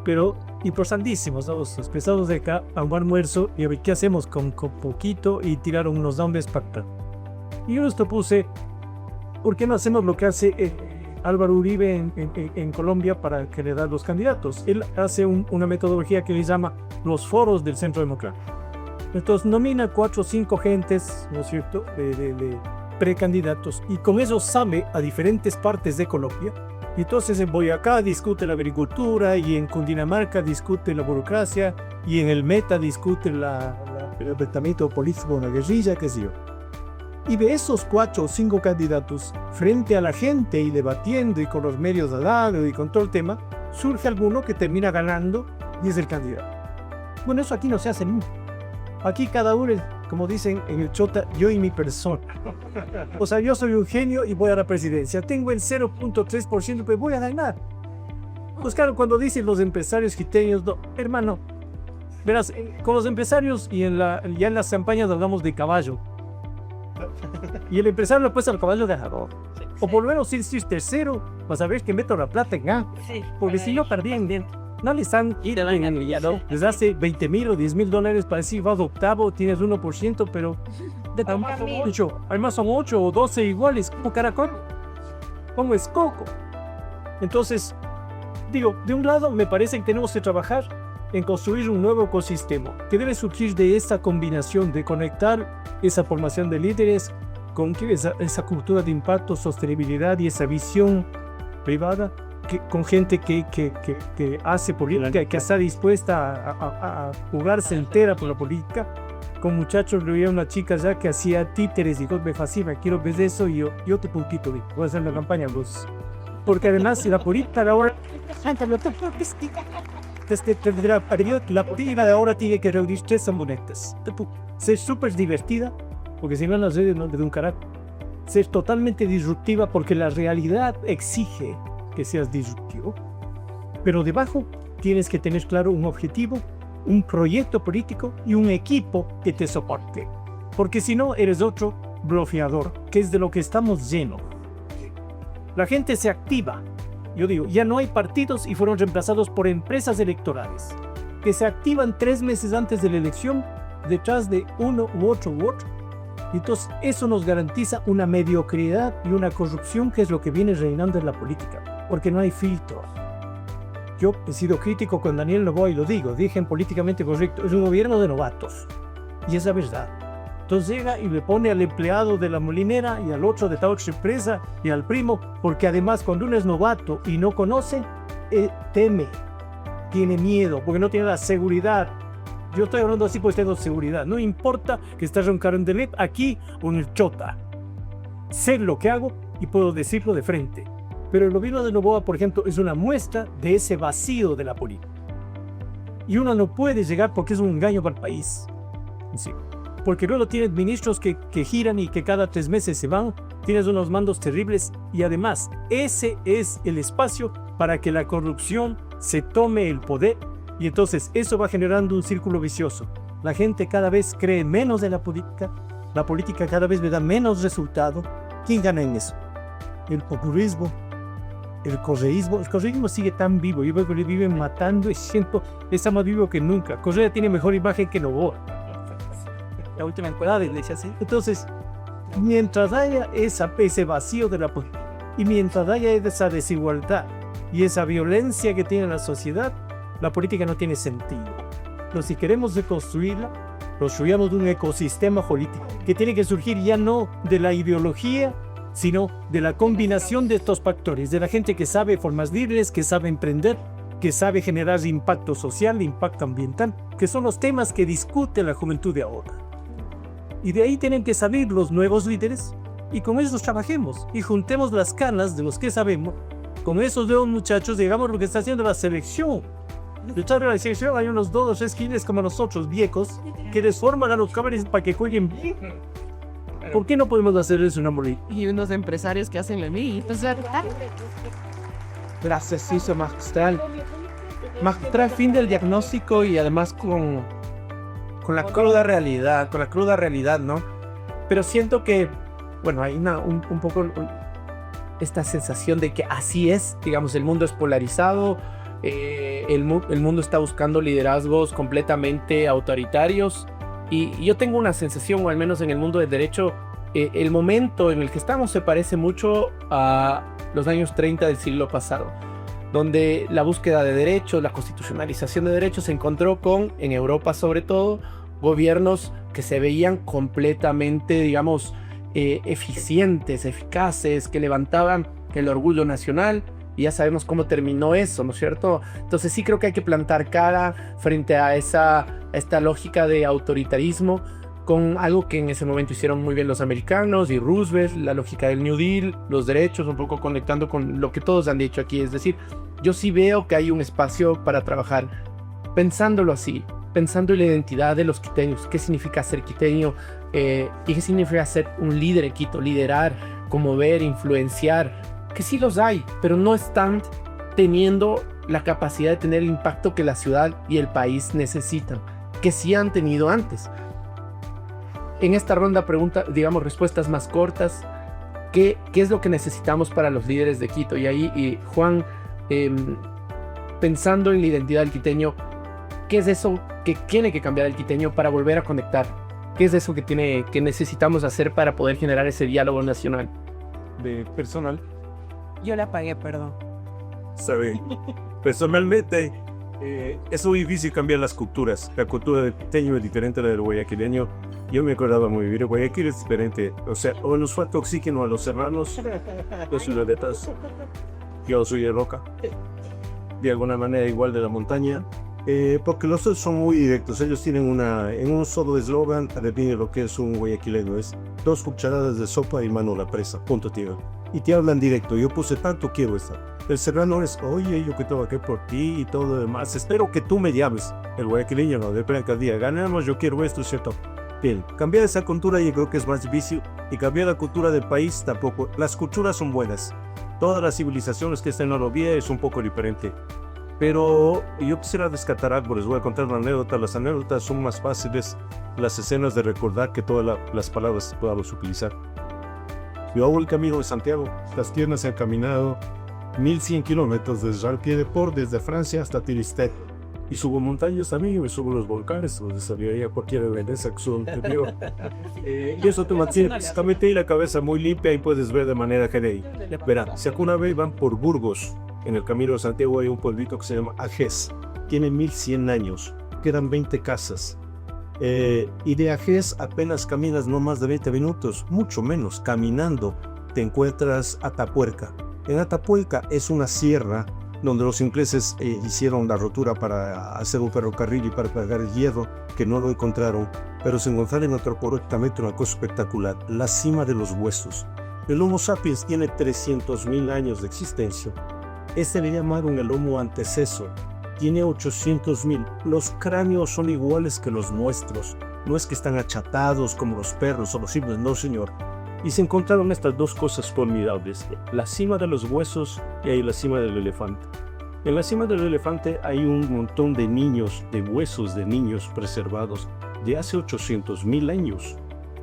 pero importantísimos, ¿no? Los empresarios de acá a un almuerzo y a ver qué hacemos con poquito y tiraron unos nombres para acá. Y yo les propuse, ¿por qué no hacemos lo que hace Álvaro Uribe en Colombia para generar los candidatos? Él hace una metodología que le llama los foros del Centro Democrático. Entonces nomina 4 o 5 gentes, ¿no es cierto?, de precandidatos, y con eso sale a diferentes partes de Colombia. Y entonces en Boyacá discute la agricultura, y en Cundinamarca discute la burocracia, y en el Meta discute el enfrentamiento político con la guerrilla, qué sé yo. Y de esos 4 o 5 candidatos, frente a la gente y debatiendo y con los medios de lado y con todo el tema, surge alguno que termina ganando y es el candidato. Bueno, eso aquí no se hace nunca. Aquí cada uno es, como dicen en el Chota, yo y mi persona. O sea, yo soy un genio y voy a la presidencia. Tengo el 0.3%, pero voy a ganar. Pues claro, cuando dicen los empresarios quiteños, no, hermano, verás, con los empresarios y ya en las campañas hablamos de caballo. Y el empresario lo puede al caballo ganador. O por lo menos si es tercero, vas a ver que meto la plata en A. Porque si yo perdí bien, no le están desde hace 20,000 o 10,000 dólares para decir vas octavo, tienes 1%, pero además son 8 o 12 iguales, como caracol, como es coco. Entonces, digo, de un lado me parece que tenemos que trabajar en construir un nuevo ecosistema que debe surgir de esta combinación de conectar esa formación de líderes con esa cultura de impacto, sostenibilidad y esa visión privada, con gente que hace política, que está dispuesta a jugarse entera por la política. Con muchachos, le veía una chica ya que hacía títeres y dijo, me fascina, quiero ver eso, y yo te puntito, voy a hacer la campaña, pues. Porque además la política de ahora, la política de ahora tiene que reunir 3 componentes: ser súper divertida, porque si no las redes no le da un carácter; ser totalmente disruptiva, porque la realidad exige que seas disruptivo, pero debajo tienes que tener claro un objetivo, un proyecto político y un equipo que te soporte, porque si no eres otro bloqueador, que es de lo que estamos llenos. La gente se activa. Yo digo, ya no hay partidos y fueron reemplazados por empresas electorales que se activan 3 meses antes de la elección detrás de uno u otro. Y entonces eso nos garantiza una mediocridad y una corrupción, que es lo que viene reinando en la política, porque no hay filtro. Yo he sido crítico con Daniel Noboa y lo digo, dije en Políticamente Correcto, es un gobierno de novatos, y es la verdad. Entonces llega y le pone al empleado de la molinera y al otro de tal otra empresa y al primo, porque además cuando uno es novato y no conoce, teme, tiene miedo, porque no tiene la seguridad. Yo estoy hablando así porque tengo seguridad. No importa que estés en un Carondelet aquí o en el Chota. Sé lo que hago y puedo decirlo de frente. Pero el gobierno de Noboa, por ejemplo, es una muestra de ese vacío de la política. Y uno no puede llegar porque es un engaño para el país. Sí. Porque luego tienes ministros que giran y que cada 3 meses se van, tienes unos mandos terribles y además ese es el espacio para que la corrupción se tome el poder y entonces eso va generando un círculo vicioso. La gente cada vez cree menos de la política cada vez me da menos resultado. ¿Quién gana en eso? El populismo, el correísmo sigue tan vivo, yo veo que le viven matando y siento está más vivo que nunca. Correa tiene mejor imagen que Noboa. La última encuesta le decía así. Entonces, mientras haya ese vacío de la política y mientras haya esa desigualdad y esa violencia que tiene la sociedad, la política no tiene sentido. Pero si queremos reconstruirla, construyamos un ecosistema político que tiene que surgir ya no de la ideología, sino de la combinación de estos factores, de la gente que sabe formas libres, que sabe emprender, que sabe generar impacto social, impacto ambiental, que son los temas que discute la juventud de ahora. Y de ahí tienen que salir los nuevos líderes y con esos trabajemos y juntemos las canas de los que sabemos. Con esos nuevos muchachos, digamos lo que está haciendo la selección. Detrás de la selección hay unos 2 o 3 giles como nosotros, viejos, que les forman a los cabrones para que jueguen bien. ¿Por qué no podemos hacer eso en Amolí? Y unos empresarios que hacen lo mismo. Gracias, hizo magistral. Magistral fin del diagnóstico y además con la cruda realidad, ¿no? Pero siento que, bueno, hay un poco esta sensación de que así es, digamos, el mundo es polarizado, el mundo está buscando liderazgos completamente autoritarios y yo tengo una sensación, o al menos en el mundo del derecho, el momento en el que estamos se parece mucho a los años 30 del siglo pasado, donde la búsqueda de derechos, la constitucionalización de derechos se encontró con, en Europa sobre todo, gobiernos que se veían completamente, digamos, eficientes, eficaces, que levantaban el orgullo nacional, y ya sabemos cómo terminó eso, ¿no es cierto? Entonces sí creo que hay que plantar cara frente a esta lógica de autoritarismo, con algo que en ese momento hicieron muy bien los americanos y Roosevelt, la lógica del New Deal, los derechos, un poco conectando con lo que todos han dicho aquí. Es decir, yo sí veo que hay un espacio para trabajar pensándolo así, pensando en la identidad de los quiteños, qué significa ser quiteño y qué significa ser un líder en Quito, liderar, conmover, influenciar, que sí los hay, pero no están teniendo la capacidad de tener el impacto que la ciudad y el país necesitan, que sí han tenido antes. En esta ronda pregunta, digamos, respuestas más cortas. ¿Qué es lo que necesitamos para los líderes de Quito? Y ahí, Juan, pensando en la identidad del quiteño, ¿qué es eso que tiene que cambiar el quiteño para volver a conectar? ¿Qué es eso que necesitamos hacer para poder generar ese diálogo nacional? De personal. Yo la pagué, perdón. Sabe, personalmente es muy difícil cambiar las culturas. La cultura del quiteño es diferente a la del guayaquileño. Yo me acordaba muy bien, el Guayaquil es diferente. O sea, o nos falta oxígeno a los serranos, los ciudadetas. Yo soy de roca, de alguna manera igual de la montaña. Porque los dos son muy directos. Ellos tienen en un solo eslogan, define lo que es un guayaquileño. Es 2 cucharadas de sopa y mano a la presa. Punto, tío. Y te hablan directo. Yo puse tanto, quiero estar. El serrano es, oye, yo que trabajé por ti y todo lo demás. Espero que tú me llames. El guayaquileño no, depende cada día. Ganamos, yo quiero esto, ¿cierto? Bien, cambiar esa cultura yo creo que es más difícil. Y cambiar la cultura del país tampoco. Las culturas son buenas. Todas las civilizaciones que están en la vía es un poco diferente. Pero yo quisiera rescatar algo, les voy a contar una anécdota. Las anécdotas son más fáciles, las escenas de recordar que todas las palabras podamos utilizar. Yo hago el camino de Santiago, las piernas han caminado 1100 kilómetros desde Jalpied-de-Port, desde Francia hasta Tiristet. Y subo montañas también, me subo los volcanes, donde salía cualquier belleza que son y eso te mantiene físicamente y la cabeza muy limpia y puedes ver de manera general. Verán, si alguna vez van por Burgos, en el camino de Santiago hay un pueblito que se llama Ajés. Tiene 1100 años, quedan 20 casas. Y de Ajés apenas caminas no más de 20 minutos, mucho menos, caminando, te encuentras Atapuerca. En Atapuerca es una sierra donde los ingleses hicieron la rotura para hacer un ferrocarril y para cargar el hierro, que no lo encontraron, pero se encontraron antropológicamente una cosa espectacular, la cima de los huesos. El Homo sapiens tiene 300.000 años de existencia. Este le llamaron el Homo antecesor. Tiene 800.000. Los cráneos son iguales que los nuestros. No es que están achatados como los perros o los simples, no señor. Y se encontraron estas dos cosas formidables, la cima de los huesos y ahí la cima del elefante. En la cima del elefante hay un montón de niños, de huesos de niños preservados de hace 800.000 años.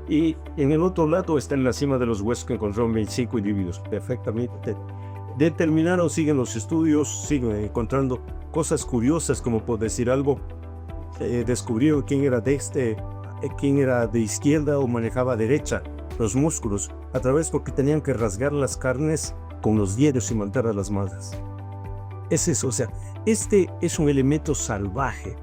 Y en el otro lado está en la cima de los huesos que encontraron 25 individuos. Perfectamente determinaron, siguen los estudios, siguen encontrando cosas curiosas, como por decir algo, descubrieron quién era de izquierda o manejaba derecha los músculos, a través porque tenían que rasgar las carnes con los dientes y matar a las madres. Es eso, o sea, este es un elemento salvaje.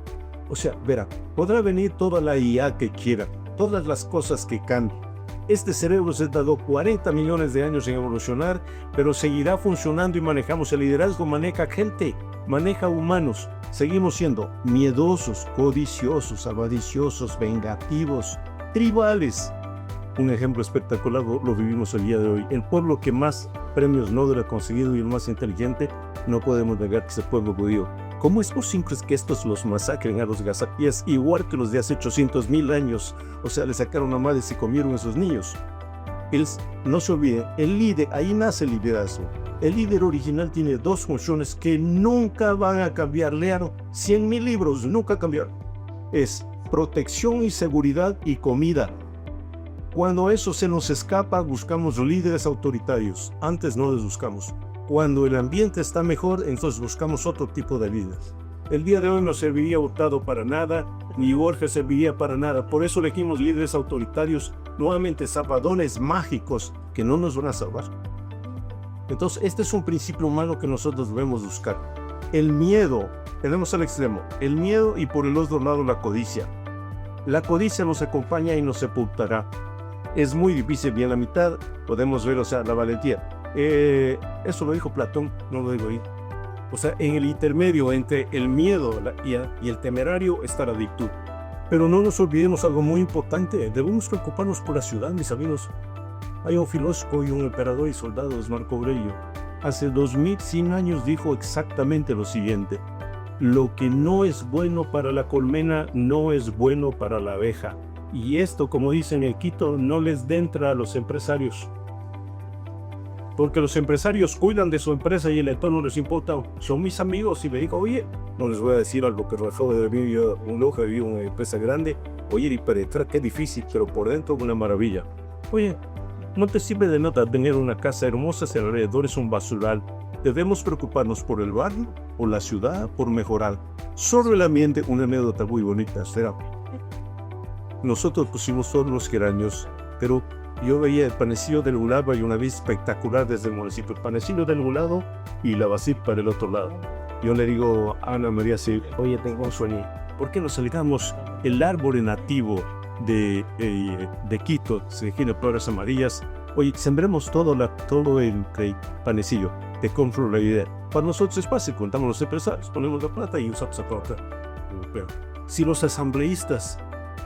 O sea, verá, podrá venir toda la IA que quiera, todas las cosas que cambien. Este cerebro se tardó 40 millones de años en evolucionar, pero seguirá funcionando y manejamos el liderazgo, maneja gente, maneja humanos. Seguimos siendo miedosos, codiciosos, avariciosos, vengativos, tribales. Un ejemplo espectacular lo vivimos el día de hoy. El pueblo que más premios Nobel ha conseguido y el más inteligente, no podemos negar que es el pueblo judío. ¿Cómo es posible que estos los masacren a los gazatíes igual que los de hace 800.000 años? O sea, le sacaron a madres y comieron a esos niños. No se olvide, el líder, ahí nace el liderazgo. El líder original tiene dos funciones que nunca van a cambiar. Lean 100.000 libros, nunca cambiaron. Es protección y seguridad y comida. Cuando eso se nos escapa, buscamos líderes autoritarios. Antes no los buscamos. Cuando el ambiente está mejor, entonces buscamos otro tipo de líderes. El día de hoy no serviría Hurtado para nada, ni Borges serviría para nada. Por eso elegimos líderes autoritarios, nuevamente salvadores mágicos, que no nos van a salvar. Entonces, este es un principio humano que nosotros debemos buscar. El miedo, tenemos al extremo, el miedo y por el otro lado la codicia. La codicia nos acompaña y nos sepultará. Es muy difícil, bien la mitad, podemos ver, o sea, la valentía. Eso lo dijo Platón, no lo digo ahí. O sea, en el intermedio entre el miedo y el temerario está la virtud. Pero no nos olvidemos algo muy importante, debemos preocuparnos por la ciudad, mis amigos. Hay un filósofo y un emperador y soldado, es Marco Aurelio. Hace 2100 años dijo exactamente lo siguiente: lo que no es bueno para la colmena no es bueno para la abeja. Y esto, como dicen en Quito, no les entra a los empresarios. Porque los empresarios cuidan de su empresa y el entorno les importa. Son mis amigos y me digo, oye, no les voy a decir algo que reflejo de mí, yo nunca viví una empresa grande. Oye, y para entrar qué difícil, pero por dentro una maravilla. Oye, no te sirve de nada tener una casa hermosa si alrededor es un basural. Debemos preocuparnos por el barrio, por la ciudad, por mejorar. Sobre el ambiente, una anécdota muy bonita, será. Nosotros pusimos todos los geranios, pero yo veía el panecillo del Ulaba y una vista espectacular desde el municipio. El panecillo del Ulado y la Basip para el otro lado. Yo le digo a Ana María, oye, tengo un sueño. ¿Por qué no salgamos el árbol nativo de Quito? Se tiene flores amarillas. Oye, sembremos todo el panecillo. Te compro la idea. Para nosotros es fácil, contamos los empresarios, ponemos la plata y usamos la plata. Pero si los asambleístas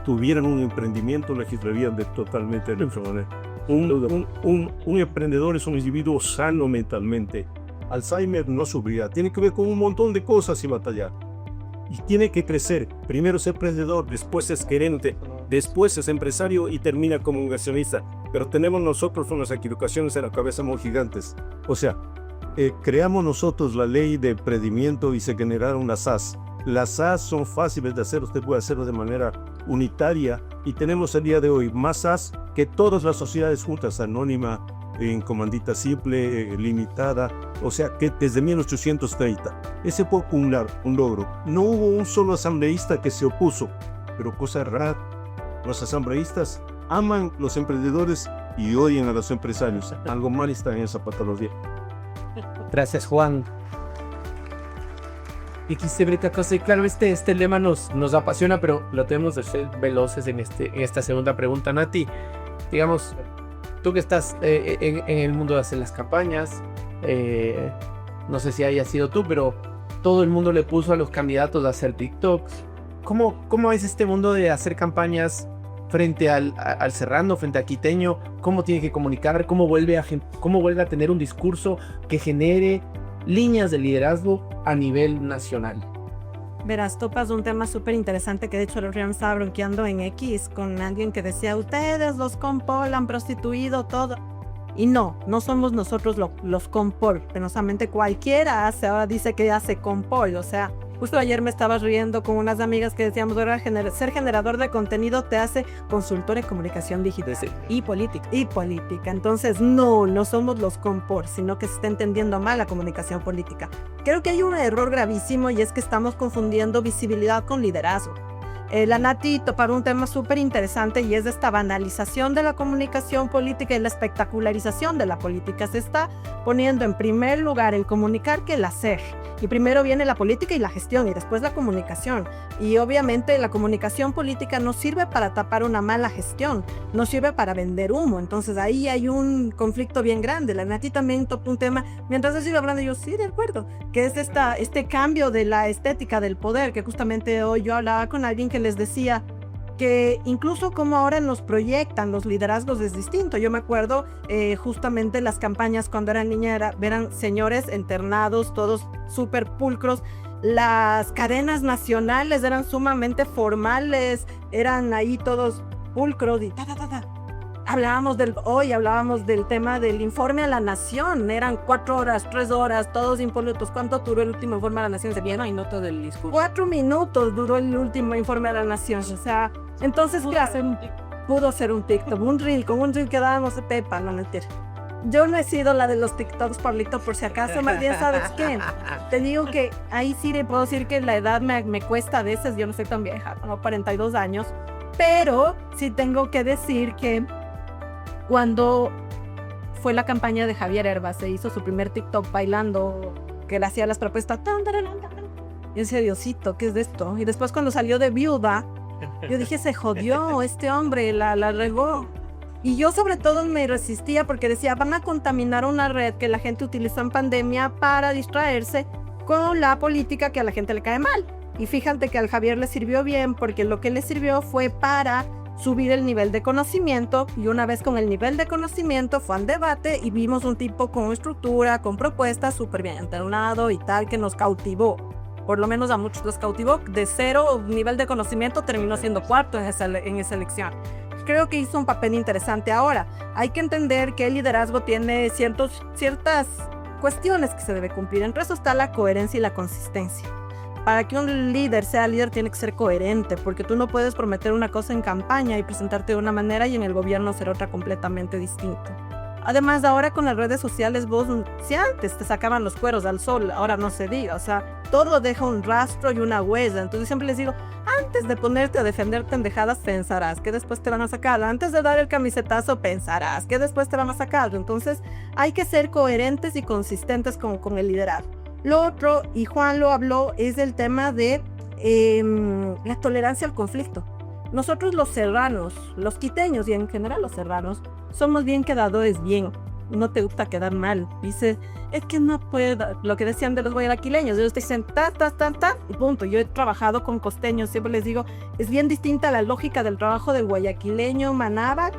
tuvieran un emprendimiento, legislarían totalmente de otra manera. Un emprendedor es un individuo sano mentalmente. Alzheimer no sufrirá. Tiene que ver con un montón de cosas y batallar. Y tiene que crecer. Primero es emprendedor, después es gerente, después es empresario y termina como un accionista. Pero tenemos nosotros unas equivocaciones en la cabeza muy gigantes. O sea, creamos nosotros la ley de emprendimiento y se generaron las SAS. Las SAS son fáciles de hacer, usted puede hacerlo de manera unitaria y tenemos el día de hoy más SAS que todas las sociedades juntas, anónima, en comandita simple, limitada, o sea que desde 1830. Ese fue un logro. No hubo un solo asambleísta que se opuso, pero cosa rara, los asambleístas aman los emprendedores y odian a los empresarios. Algo mal está en esa patología. Gracias, Juan. Y quise ver otra cosa. Y claro, este lema nos apasiona, pero lo tenemos de ser veloces en esta segunda pregunta. Nati, digamos, tú que estás en el mundo de hacer las campañas, no sé si haya sido tú, pero todo el mundo le puso a los candidatos a hacer TikToks. ¿Cómo es este mundo de hacer campañas frente al serrano, frente al quiteño? ¿Cómo tiene que comunicar? ¿Cómo vuelve a tener un discurso que genere líneas de liderazgo a nivel nacional? Verás, topas un tema súper interesante que de hecho el otro día me estaba bronqueando en X con alguien que decía, ustedes los compol han prostituido todo. Y no somos nosotros los compol. Penosamente cualquiera ahora dice que hace compol. O sea, justo ayer me estaba riendo con unas amigas que decíamos, ahora ser generador de contenido te hace consultor en comunicación digital y política. Entonces, no somos los compol, sino que se está entendiendo mal la comunicación política. Creo que hay un error gravísimo y es que estamos confundiendo visibilidad con liderazgo. La Nati topar un tema súper interesante y es esta banalización de la comunicación política y la espectacularización de la política. Se está poniendo en primer lugar el comunicar que el hacer. Y primero viene la política y la gestión y después la comunicación. Y obviamente la comunicación política no sirve para tapar una mala gestión, no sirve para vender humo. Entonces ahí hay un conflicto bien grande. La Nati también topó un tema, mientras yo sigo hablando, yo sí, de acuerdo, que es este cambio de la estética del poder, que justamente hoy yo hablaba con alguien que les decía que incluso como ahora nos proyectan los liderazgos es distinto. Yo me acuerdo justamente las campañas cuando era niña, eran señores internados, todos súper pulcros. Las cadenas nacionales eran sumamente formales, eran ahí todos pulcros y Hablábamos del tema del informe a la nación. Eran 4 horas, 3 horas, todos impolutos. ¿Cuánto duró el último informe a la nación? ¿Se vieron? No, y no todo el discurso. 4 minutos duró el último informe a la nación. O sea, entonces, ¿qué hacen? Pudo ser un TikTok, un reel, con un reel que dábamos de pepa, no mentira. Yo no he sido la de los TikToks, Pablito, por si acaso, más bien, ¿sabes qué? Te digo que ahí sí le puedo decir que la edad me cuesta a veces, yo no soy tan vieja, tengo 42 años, pero sí tengo que decir que cuando fue la campaña de Javier Herba, se hizo su primer TikTok bailando, que le hacía las propuestas, y decía, Diosito, ¿qué es de esto? Y después cuando salió de viuda, yo dije, se jodió este hombre, la regó. Y yo sobre todo me resistía porque decía, van a contaminar una red que la gente utilizó en pandemia para distraerse con la política que a la gente le cae mal. Y fíjate que al Javier le sirvió bien porque lo que le sirvió fue para subir el nivel de conocimiento, y una vez con el nivel de conocimiento fue al debate y vimos un tipo con estructura, con propuestas súper bien entrenado y tal, que nos cautivó. Por lo menos a muchos los cautivó. De 0 nivel de conocimiento terminó siendo 4 en esa elección. Creo que hizo un papel interesante. Ahora, hay que entender que el liderazgo tiene ciertas cuestiones que se debe cumplir. Entre eso está la coherencia y la consistencia. Para que un líder sea líder tiene que ser coherente, porque tú no puedes prometer una cosa en campaña y presentarte de una manera y en el gobierno ser otra completamente distinta. Además, ahora con las redes sociales, si antes te sacaban los cueros al sol, ahora no se diga, o sea, todo deja un rastro y una huella. Entonces siempre les digo, antes de ponerte a defender pendejadas, pensarás que después te van a sacar. Antes de dar el camisetazo, pensarás que después te van a sacar. Entonces hay que ser coherentes y consistentes con el liderazgo. Lo otro, y Juan lo habló, es el tema de la tolerancia al conflicto. Nosotros los serranos, los quiteños y en general los serranos, somos bien quedadores, bien. No te gusta quedar mal. Dice, es que no puedo. Lo que decían de los guayaquileños, ellos te dicen y punto. Yo he trabajado con costeños, siempre les digo, es bien distinta la lógica del trabajo del guayaquileño Manábac,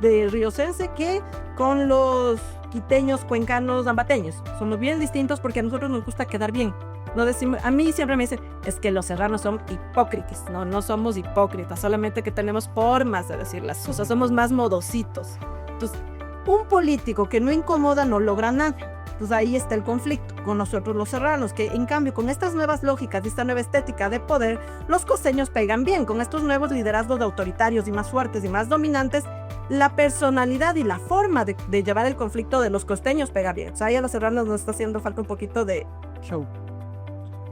de riocense, que con los quiteños, cuencanos, ambateños. Somos bien distintos porque a nosotros nos gusta quedar bien. No decimos, a mí siempre me dicen, es que los serranos son hipócritas. No somos hipócritas, solamente que tenemos formas de decir las cosas, somos más modositos. Entonces, un político que no incomoda no logra nada. Entonces ahí está el conflicto con nosotros los serranos, que en cambio con estas nuevas lógicas y esta nueva estética de poder, los costeños pegan bien. Con estos nuevos liderazgos autoritarios y más fuertes y más dominantes, la personalidad y la forma de llevar el conflicto de los costeños pega bien. O sea, ahí a los serranos nos está haciendo falta un poquito de show.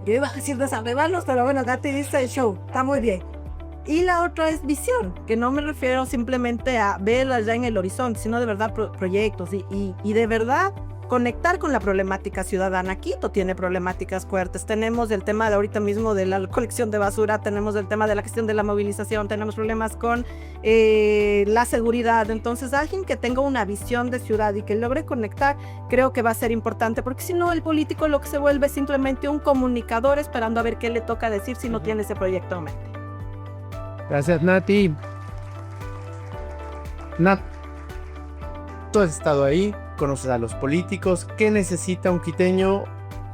Yo iba a decir de Sanrevalos, pero bueno, Gati dice show, está muy bien. Y la otra es visión, que no me refiero simplemente a ver allá en el horizonte, sino de verdad proyectos y de verdad conectar con la problemática ciudadana. Quito tiene problemáticas fuertes. Tenemos el tema de ahorita mismo de la colección de basura, tenemos el tema de la gestión de la movilización, tenemos problemas con la seguridad. Entonces, alguien que tenga una visión de ciudad y que logre conectar, creo que va a ser importante, porque si no, el político lo que se vuelve es simplemente un comunicador esperando a ver qué le toca decir si no tiene ese proyecto en mente. Gracias, Nati. Nat, tú has estado ahí, conoces a los políticos. ¿Qué necesita un quiteño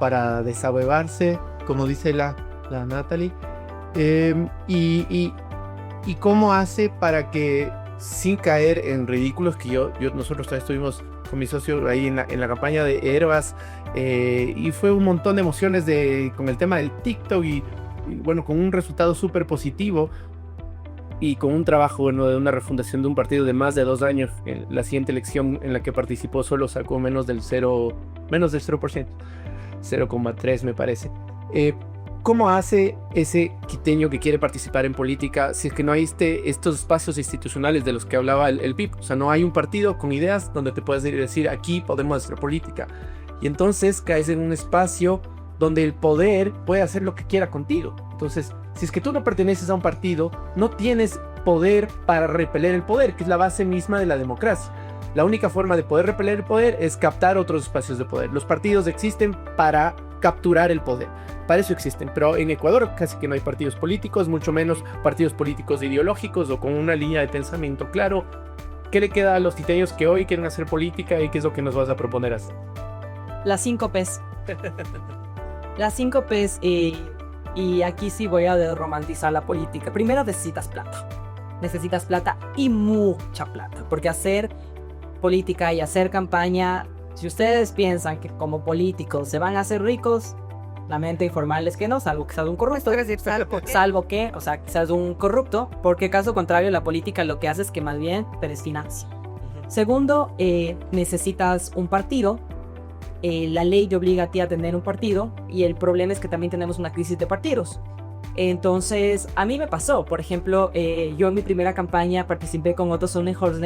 para desahuevarse, como dice la Natalie? Y cómo hace para que, sin caer en ridículos, que nosotros también estuvimos con mi socio ahí en la campaña de Herbas, y fue un montón de emociones con el tema del TikTok y bueno, con un resultado súper positivo y con un trabajo, bueno, de una refundación de un partido de más de 2 años. En la siguiente elección en la que participó solo sacó menos del 0%, 0,3 me parece. ¿Cómo hace ese quiteño que quiere participar en política si es que no hay estos espacios institucionales de los que hablaba el PIP? O sea, no hay un partido con ideas donde te puedas ir y decir, aquí podemos hacer política. Y entonces caes en un espacio donde el poder puede hacer lo que quiera contigo. Entonces, si es que tú no perteneces a un partido, no tienes poder para repeler el poder, que es la base misma de la democracia. La única forma de poder repeler el poder es captar otros espacios de poder. Los partidos existen para capturar el poder. Para eso existen. Pero en Ecuador casi que no hay partidos políticos, mucho menos partidos políticos ideológicos o con una línea de pensamiento claro. ¿Qué le queda a los quiteños que hoy quieren hacer política y qué es lo que nos vas a proponer hacer? Las 5 P's. Las 5 P's, y aquí sí voy a romantizar la política. Primero necesitas plata. Necesitas plata y mucha plata. Porque hacer política y hacer campaña, si ustedes piensan que como políticos se van a hacer ricos, lamento informarles que no, salvo que seas un corrupto. Salvo que, o sea, que seas un corrupto, porque caso contrario la política lo que hace es que más bien te desfinancia. Segundo, necesitas un partido. La ley te obliga a ti a tener un partido y el problema es que también tenemos una crisis de partidos. Entonces, a mí me pasó, por ejemplo, yo en mi primera campaña participé con Otto Sonnenhorst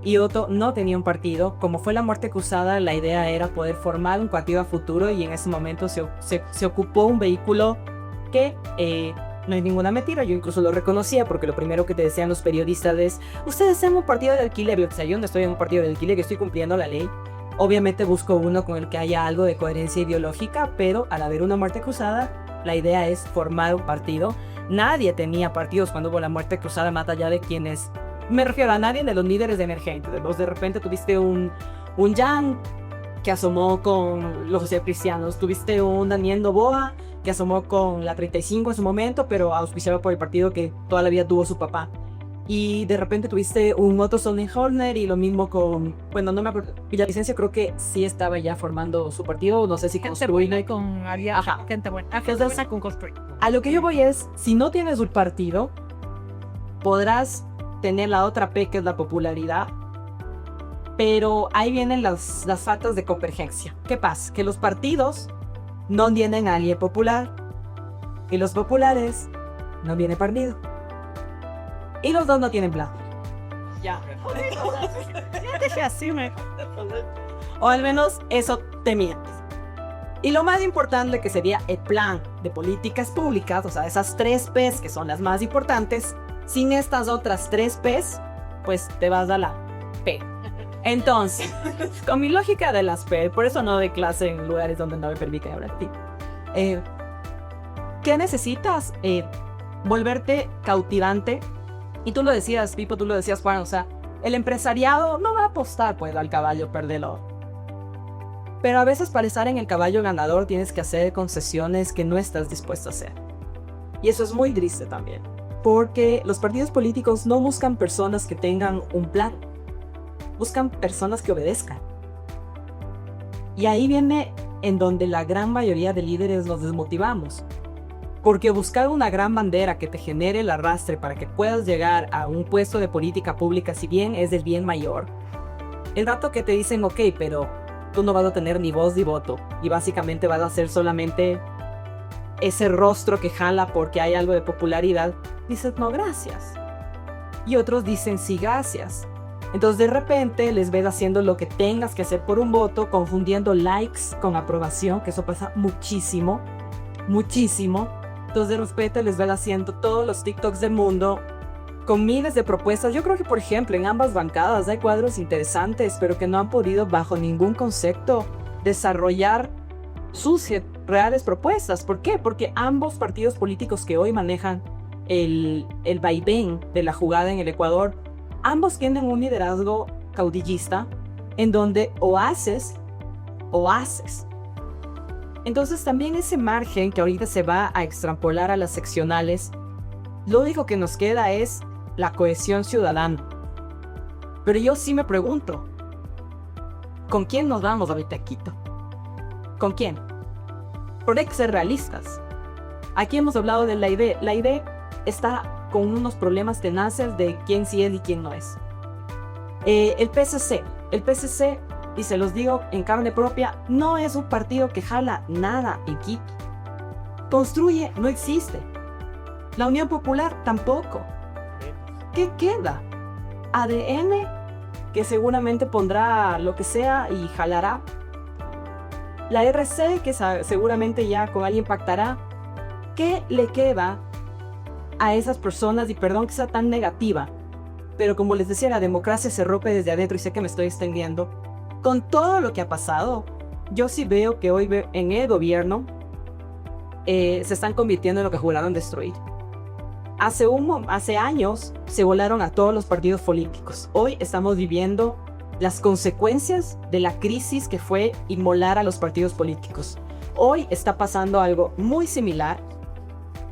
y Otto no tenía un partido. Como fue la muerte cruzada, la idea era poder formar un partido a futuro y en ese momento se ocupó un vehículo que no hay ninguna mentira, yo incluso lo reconocía porque lo primero que te decían los periodistas es ustedes hacen un partido de alquiler. O sea, yo no estoy en un partido de alquiler, que estoy cumpliendo la ley. Obviamente busco uno con el que haya algo de coherencia ideológica, pero al haber una muerte cruzada, la idea es formar un partido. Nadie tenía partidos cuando hubo la muerte cruzada, más allá de quienes... Me refiero a nadie de los líderes emergentes. De repente tuviste un Jan que asomó con los cristianos, tuviste un Daniel Noboa que asomó con la 35 en su momento, pero auspiciado por el partido que toda la vida tuvo su papá. Y de repente tuviste un Otto Sonnenhorst y lo mismo con... Bueno, no me acuerdo. Villavicencio creo que sí estaba ya formando su partido. No sé si construir. Con Arias. Gente buena. Entonces, con construir. A lo que yo voy es, si no tienes un partido, podrás tener la otra P, que es la popularidad. Pero ahí vienen las faltas de convergencia. ¿Qué pasa? Que los partidos no tienen a alguien popular. Y los populares no viene partido. Y los dos no tienen plan. Ya. O al menos eso te mientes. Y lo más importante, que sería el plan de políticas públicas, o sea, esas 3 P's que son las más importantes, sin estas otras 3 P's, pues te vas a la P. Entonces, con mi lógica de las P, por eso no doy clase en lugares donde no me permiten hablar a ti. ¿Qué necesitas? Volverte cautivante. Y tú lo decías, Pipo, tú lo decías, Juan, o sea, el empresariado no va a apostar pues al caballo perdedor. Pero a veces para estar en el caballo ganador tienes que hacer concesiones que no estás dispuesto a hacer. Y eso es muy triste también, porque los partidos políticos no buscan personas que tengan un plan, buscan personas que obedezcan. Y ahí viene en donde la gran mayoría de líderes nos desmotivamos. Porque buscar una gran bandera que te genere el arrastre para que puedas llegar a un puesto de política pública, si bien es del bien mayor, el rato que te dicen, ok, pero tú no vas a tener ni voz ni voto, y básicamente vas a ser solamente ese rostro que jala porque hay algo de popularidad, dices, no, gracias. Y otros dicen, sí, gracias. Entonces de repente les ves haciendo lo que tengas que hacer por un voto, confundiendo likes con aprobación, que eso pasa muchísimo, muchísimo. Entonces de repente les ves haciendo todos los TikToks del mundo con miles de propuestas. Yo creo que, por ejemplo, en ambas bancadas hay cuadros interesantes, pero que no han podido bajo ningún concepto desarrollar sus reales propuestas. ¿Por qué? Porque ambos partidos políticos que hoy manejan el vaivén de la jugada en el Ecuador, ambos tienen un liderazgo caudillista en donde o haces o haces. Entonces también ese margen que ahorita se va a extrapolar a las seccionales, lo único que nos queda es la cohesión ciudadana. Pero yo sí me pregunto, ¿con quién nos vamos ahorita a Quito? ¿Con quién? Porque hay que ser realistas. Aquí hemos hablado de la ID. La ID está con unos problemas tenaces de quién sí es y quién no es. El PSC, y se los digo en carne propia, no es un partido que jala nada en Quito. Construye, no existe. La Unión Popular tampoco. ¿Qué queda? ADN, que seguramente pondrá lo que sea y jalará. La RC, que seguramente ya con alguien pactará. ¿Qué le queda a esas personas? Y perdón que sea tan negativa, pero como les decía, la democracia se rompe desde adentro y sé que me estoy extendiendo. Con todo lo que ha pasado, yo sí veo que hoy en el gobierno se están convirtiendo en lo que juraron destruir. Hace años se volaron a todos los partidos políticos. Hoy estamos viviendo las consecuencias de la crisis que fue inmolar a los partidos políticos. Hoy está pasando algo muy similar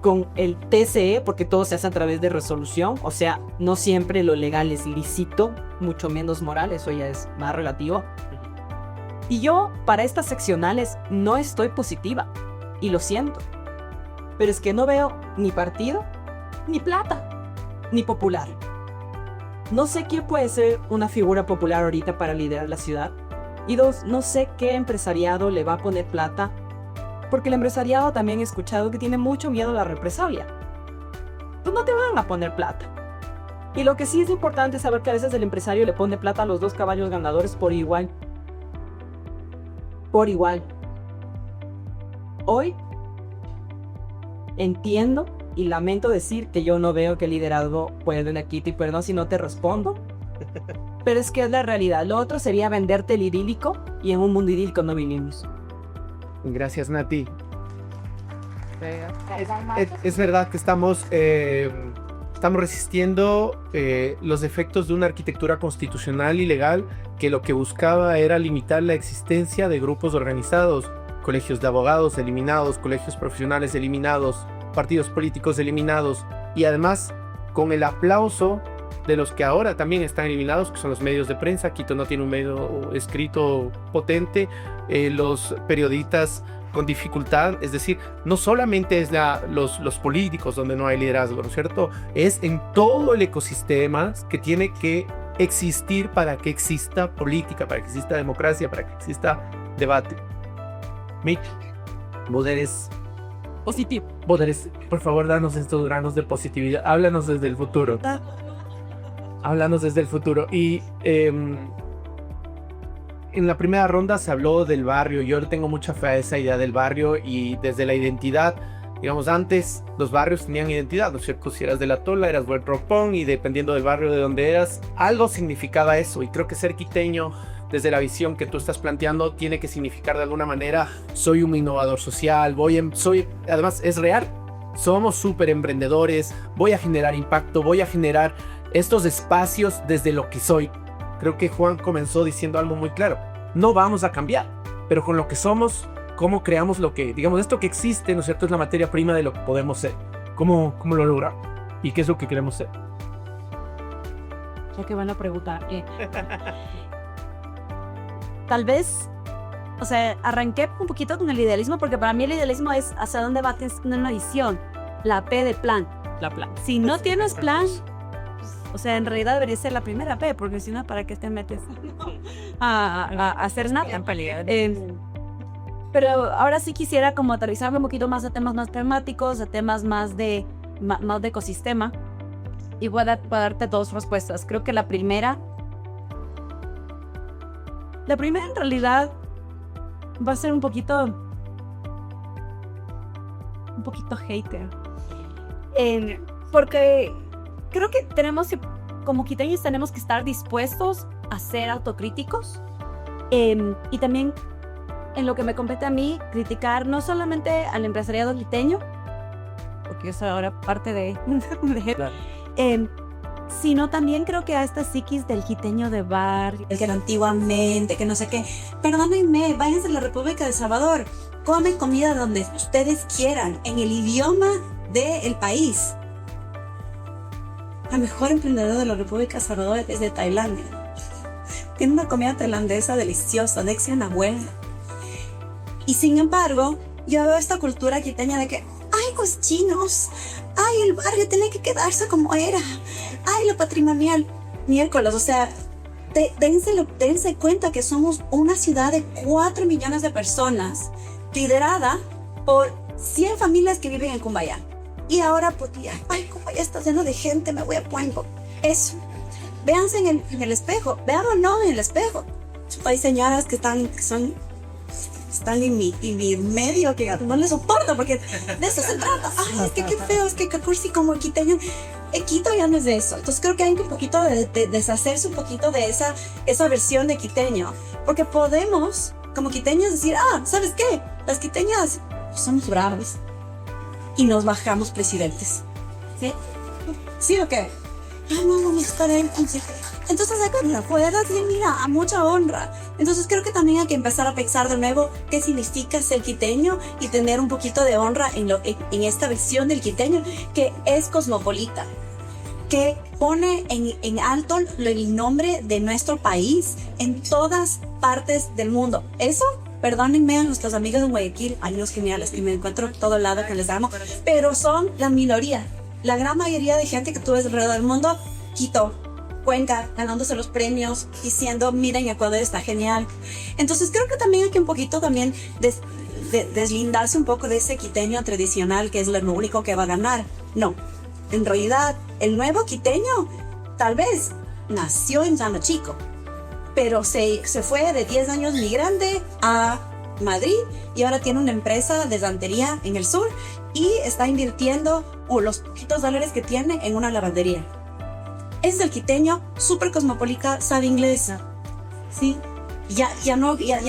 con el TCE, porque todo se hace a través de resolución, o sea, no siempre lo legal es lícito, mucho menos moral, eso ya es más relativo. Y yo, para estas seccionales, no estoy positiva, y lo siento, pero es que no veo ni partido, ni plata, ni popular. No sé quién puede ser una figura popular ahorita para liderar la ciudad, y dos, no sé qué empresariado le va a poner plata, porque el empresariado también he escuchado que tiene mucho miedo a la represalia. Pues no te van a poner plata. Y lo que sí es importante es saber que a veces el empresario le pone plata a los dos caballos ganadores por igual. Por igual. Hoy entiendo y lamento decir que yo no veo que el liderazgo pueda en aquí, y perdón si no te respondo, pero es que es la realidad. Lo otro sería venderte el idílico, y en un mundo idílico no vivimos. Gracias, Nati. Es verdad que estamos resistiendo los efectos de una arquitectura constitucional y legal que lo que buscaba era limitar la existencia de grupos organizados, colegios de abogados eliminados, colegios profesionales eliminados, partidos políticos eliminados, y además con el aplauso de los que ahora también están eliminados, que son los medios de prensa. Quito no tiene un medio escrito potente, los periodistas con dificultad, es decir, no solamente es los políticos donde no hay liderazgo, ¿no es cierto? Es en todo el ecosistema que tiene que existir para que exista política, para que exista democracia, para que exista debate. Mick, vos eres Positivo. por favor, danos estos granos de positividad, háblanos desde el futuro. Háblanos desde el futuro. Y en la primera ronda se habló del barrio. Yo tengo mucha fe a esa idea del barrio, y desde la identidad, digamos, antes los barrios tenían identidad, ¿no es cierto? Si eras de La Tola, eras Buen Ropón, y dependiendo del barrio de donde eras, algo significaba eso. Y creo que ser quiteño, desde la visión que tú estás planteando, tiene que significar de alguna manera: soy un innovador social, además es real, somos súper emprendedores, voy a generar impacto, voy a generar estos espacios desde lo que soy. Creo que Juan comenzó diciendo algo muy claro: no vamos a cambiar, pero con lo que somos, ¿cómo creamos lo que, digamos, esto que existe, ¿no es cierto? Es la materia prima de lo que podemos ser. ¿Cómo lo logramos? ¿Y qué es lo que queremos ser? Ya que van a preguntar. Tal vez, o sea, arranqué un poquito con el idealismo, porque para mí el idealismo es hacia dónde va una visión. La P de plan. La plan. Si no tienes plan, o sea, en realidad debería ser la primera P, porque si no, ¿para qué te metes a hacer nada? Pero ahora sí quisiera como aterrizarme un poquito más a temas más pragmáticos, a temas más de ecosistema, y voy a darte dos respuestas. Creo que la primera La primera en realidad va a ser un poquito hater. Porque creo que como quiteños tenemos que estar dispuestos a ser autocríticos. Y también, en lo que me compete a mí, criticar no solamente al empresariado quiteño, porque yo soy ahora parte de sino también creo que a esta psiquis del quiteño de bar, el que era antiguamente, que no sé qué. Perdónenme, váyanse a la República de El Salvador, comen comida donde ustedes quieran, en el idioma del país. La mejor emprendedora de la República de El Salvador es de Tailandia. Tiene una comida tailandesa deliciosa, Dexia Nahuel. Y sin embargo, yo veo esta cultura quiteña de que, ay, los chinos, ay, el barrio tiene que quedarse como era, ay, lo patrimonial, miércoles, o sea, dense cuenta que somos una ciudad de 4 millones de personas, liderada por 100 familias que viven en Cumbayá. Y ahora, pues, ay, Cumbayá está lleno de gente, me voy a Puengo. Eso. Véanse en el espejo, veámonos en el espejo. Hay señoras que están en mi medio, que no les soporto, porque de eso se trata. Ay, es que qué feo, es que cursi como quiteño. Quito ya no es de eso. Entonces creo que hay un poquito de deshacerse un poquito de esa versión de quiteño. Porque podemos, como quiteños, decir, ¿sabes qué? Las quiteñas somos bravos y nos bajamos presidentes. ¿Sí? ¿Sí o qué? No, vamos a estar ahí. Entonces acá afuera mira, a mucha honra. Entonces creo que también hay que empezar a pensar de nuevo qué significa ser quiteño y tener un poquito de honra en esta versión del quiteño que es cosmopolita, que pone en alto el nombre de nuestro país en todas partes del mundo. Eso, perdónenme a nuestros amigos de Guayaquil, hay unos geniales que me encuentro en todo lado que les amo, pero son la minoría. La gran mayoría de gente que tú ves alrededor del mundo, Quito, Cuenca, ganándose los premios, diciendo, miren, Ecuador está genial. Entonces creo que también hay que un poquito también deslindarse un poco de ese quiteño tradicional que es lo único que va a ganar. No, en realidad el nuevo quiteño tal vez nació en Llano Chico, pero se fue de 10 años migrante a Madrid y ahora tiene una empresa de santería en el sur y está invirtiendo los poquitos dólares que tiene en una lavandería. Es el quiteño, súper cosmopolita, sabe inglés, ¿sí? Ya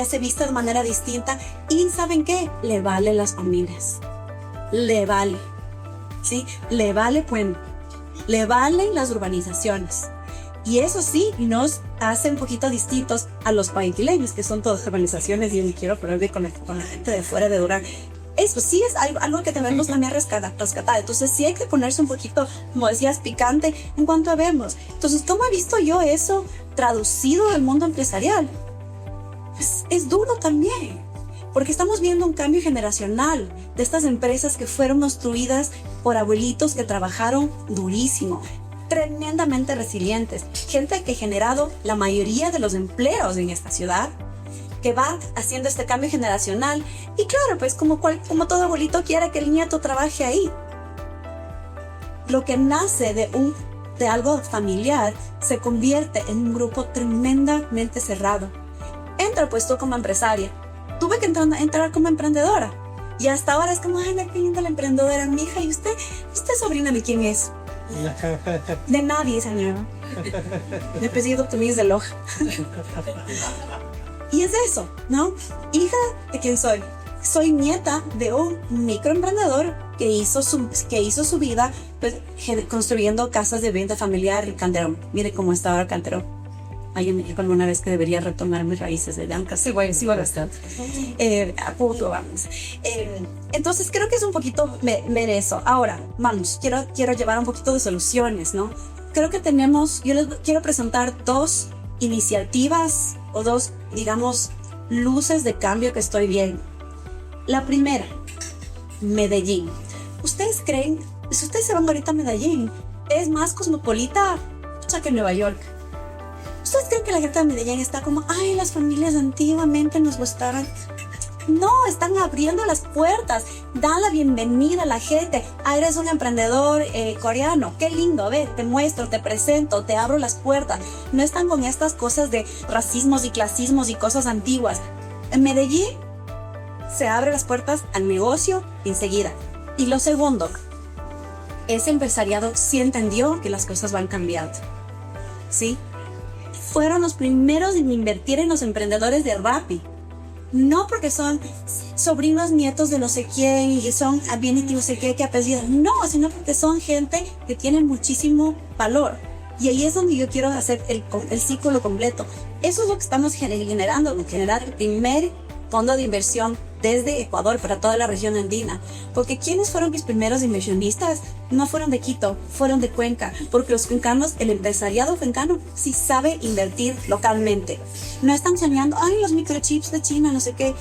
se viste de manera distinta y ¿saben qué? Le vale las familias, le vale, ¿sí? Le vale Pueblo, le valen las urbanizaciones. Y eso sí, nos hace un poquito distintos a los guayaquileños, que son todas urbanizaciones y yo me quiero poner con la gente de fuera de Durán. Eso sí es algo que debemos también rescatar. Entonces sí hay que ponerse un poquito, como decías, picante en cuanto a vemos. Entonces, ¿cómo he visto yo eso traducido al mundo empresarial? Pues es duro también, porque estamos viendo un cambio generacional de estas empresas que fueron construidas por abuelitos que trabajaron durísimo, tremendamente resilientes, gente que ha generado la mayoría de los empleos en esta ciudad, que va haciendo este cambio generacional. Y claro, pues como todo abuelito quiere que el nieto trabaje ahí. Lo que nace de algo familiar se convierte en un grupo tremendamente cerrado. Entra pues tú como empresaria. Tuve que entrar como emprendedora. Y hasta ahora es como, ay, qué linda la emprendedora, mi hija. ¿Y usted sobrina de quién es? De nadie, señor. De apellido también es de Loja. Y es eso, ¿no? Hija de quién soy. Soy nieta de un microemprendedor que hizo su vida pues, construyendo casas de venta familiar en Calderón. Mire cómo está ahora Calderón. Alguien me dijo alguna vez que debería retomar mis raíces de Lanca. Sí, voy a gastar. A punto vamos. Entonces creo que es un poquito ver eso. Ahora, vamos, quiero llevar un poquito de soluciones, ¿no? Creo que yo les quiero presentar 2 iniciativas o 2, digamos, luces de cambio que estoy viendo. La primera, Medellín. ¿Ustedes creen, si ustedes se van ahorita a Medellín, es más cosmopolita que Nueva York? ¿Ustedes creen que la gente de Medellín está como, ay, las familias antiguamente nos gustaban? No, están abriendo las puertas, dan la bienvenida a la gente. Ah, eres un emprendedor coreano, qué lindo, ve, te muestro, te presento, te abro las puertas. No están con estas cosas de racismos y clasismos y cosas antiguas. En Medellín se abren las puertas al negocio enseguida. Y lo segundo, ese empresariado sí entendió que las cosas van cambiando, ¿sí? Fueron los primeros en invertir en los emprendedores de Rappi. No porque son sobrinos nietos de no sé quién y son bien y no sé qué apellido. No, sino porque son gente que tiene muchísimo valor. Y ahí es donde yo quiero hacer el ciclo completo. Eso es lo que estamos generando, generar el primer fondo de inversión desde Ecuador para toda la región andina. Porque ¿quiénes fueron mis primeros inversionistas? No fueron de Quito, fueron de Cuenca. Porque los cuencanos, el empresariado cuencano, sí sabe invertir localmente. No están soñando, ay, los microchips de China, no sé qué.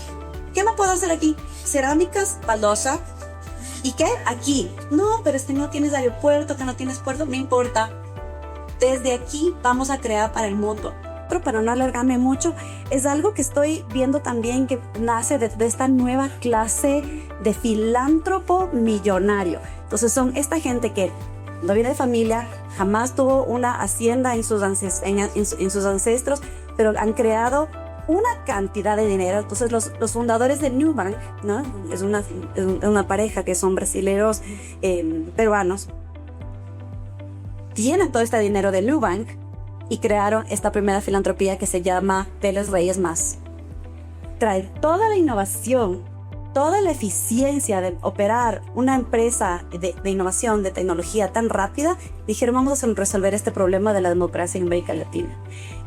¿Qué me puedo hacer aquí? Cerámicas, baldosa. ¿Y qué? Aquí. No, pero no tienes aeropuerto, que no tienes puerto, no importa. Desde aquí vamos a crear para el mundo. Pero para no alargarme mucho, es algo que estoy viendo también que nace de esta nueva clase de filántropo millonario. Entonces son esta gente que no viene de familia, jamás tuvo una hacienda en sus ancestros, pero han creado una cantidad de dinero. Entonces los fundadores de Nubank, ¿no? Es una pareja que son brasileños peruanos, tienen todo este dinero de Nubank y crearon esta primera filantropía que se llama Vélez Reyes Más. Trae toda la innovación, toda la eficiencia de operar una empresa de innovación, de tecnología tan rápida. Dijeron, vamos a resolver este problema de la democracia en América Latina.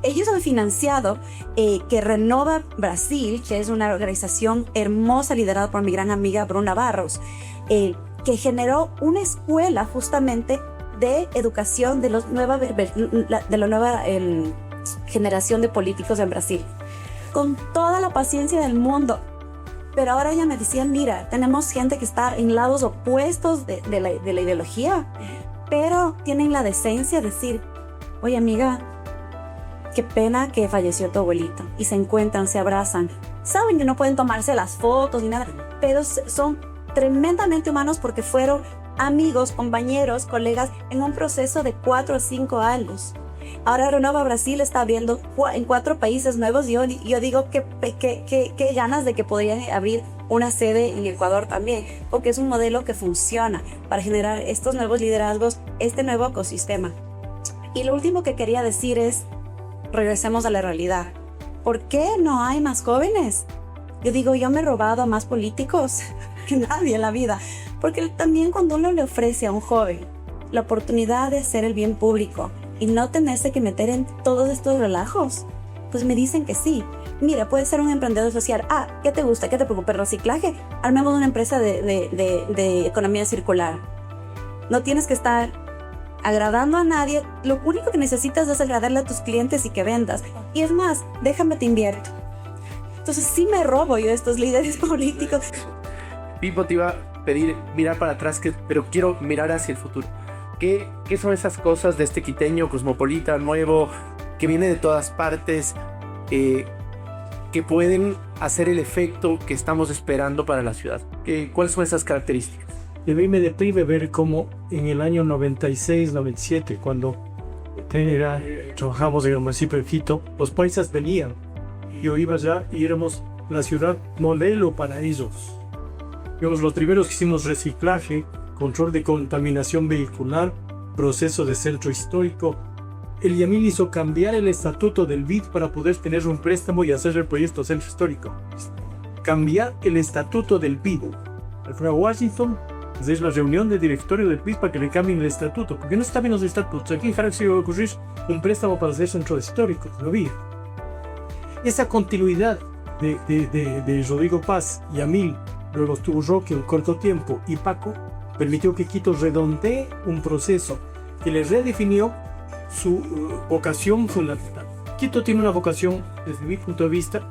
Ellos han financiado que Renova Brasil, que es una organización hermosa liderada por mi gran amiga Bruna Barros, que generó una escuela justamente de educación de la nueva generación de políticos en Brasil, con toda la paciencia del mundo. Pero ahora ya me decían, mira, tenemos gente que está en lados opuestos de la ideología, pero tienen la decencia de decir, oye amiga, qué pena que falleció tu abuelito, y se encuentran, se abrazan, saben que no pueden tomarse las fotos ni nada, pero son tremendamente humanos porque fueron amigos, compañeros, colegas en un proceso de 4 o 5 años. Ahora Renova Brasil está abriendo en 4 países nuevos y yo digo que ganas de que podrían abrir una sede en Ecuador también, porque es un modelo que funciona para generar estos nuevos liderazgos, este nuevo ecosistema. Y lo último que quería decir es, regresemos a la realidad. ¿Por qué no hay más jóvenes? Yo digo, yo me he robado a más políticos que nadie en la vida. Porque también cuando uno le ofrece a un joven la oportunidad de hacer el bien público y no tenerse que meter en todos estos relajos, pues me dicen que sí. Mira, puedes ser un emprendedor social. Ah, ¿qué te gusta? ¿Qué te preocupa? ¿El reciclaje? Armemos una empresa de economía circular. No tienes que estar agradando a nadie. Lo único que necesitas es agradarle a tus clientes y que vendas. Y es más, déjame te invierto. Entonces sí me robo yo a estos líderes políticos. Pipo, te iba a pedir mirar para atrás, pero quiero mirar hacia el futuro. ¿Qué son esas cosas de este quiteño cosmopolita nuevo que viene de todas partes que pueden hacer el efecto que estamos esperando para la ciudad? ¿Cuáles son esas características? Y a mí me deprime ver cómo en el año 96, 97, cuando trabajamos en el municipio de Quito, los paisas venían. Yo iba allá y éramos la ciudad modelo para ellos. Digamos, los primeros que hicimos reciclaje, control de contaminación vehicular, proceso de centro histórico. El Yamil hizo cambiar el estatuto del BID para poder tener un préstamo y hacer el proyecto centro histórico. Cambiar el estatuto del BID. Fue a Washington, hacer la reunión de directorio del BID para que le cambien el estatuto, porque no está bien los estatutos. Aquí en se iba a ocurrir un préstamo para hacer centro histórico, no había. Esa continuidad de Rodrigo Paz, Yamil, luego estuvo Roque un corto tiempo y Paco, permitió que Quito redondee un proceso que le redefinió su vocación fundamental. Quito tiene una vocación, desde mi punto de vista,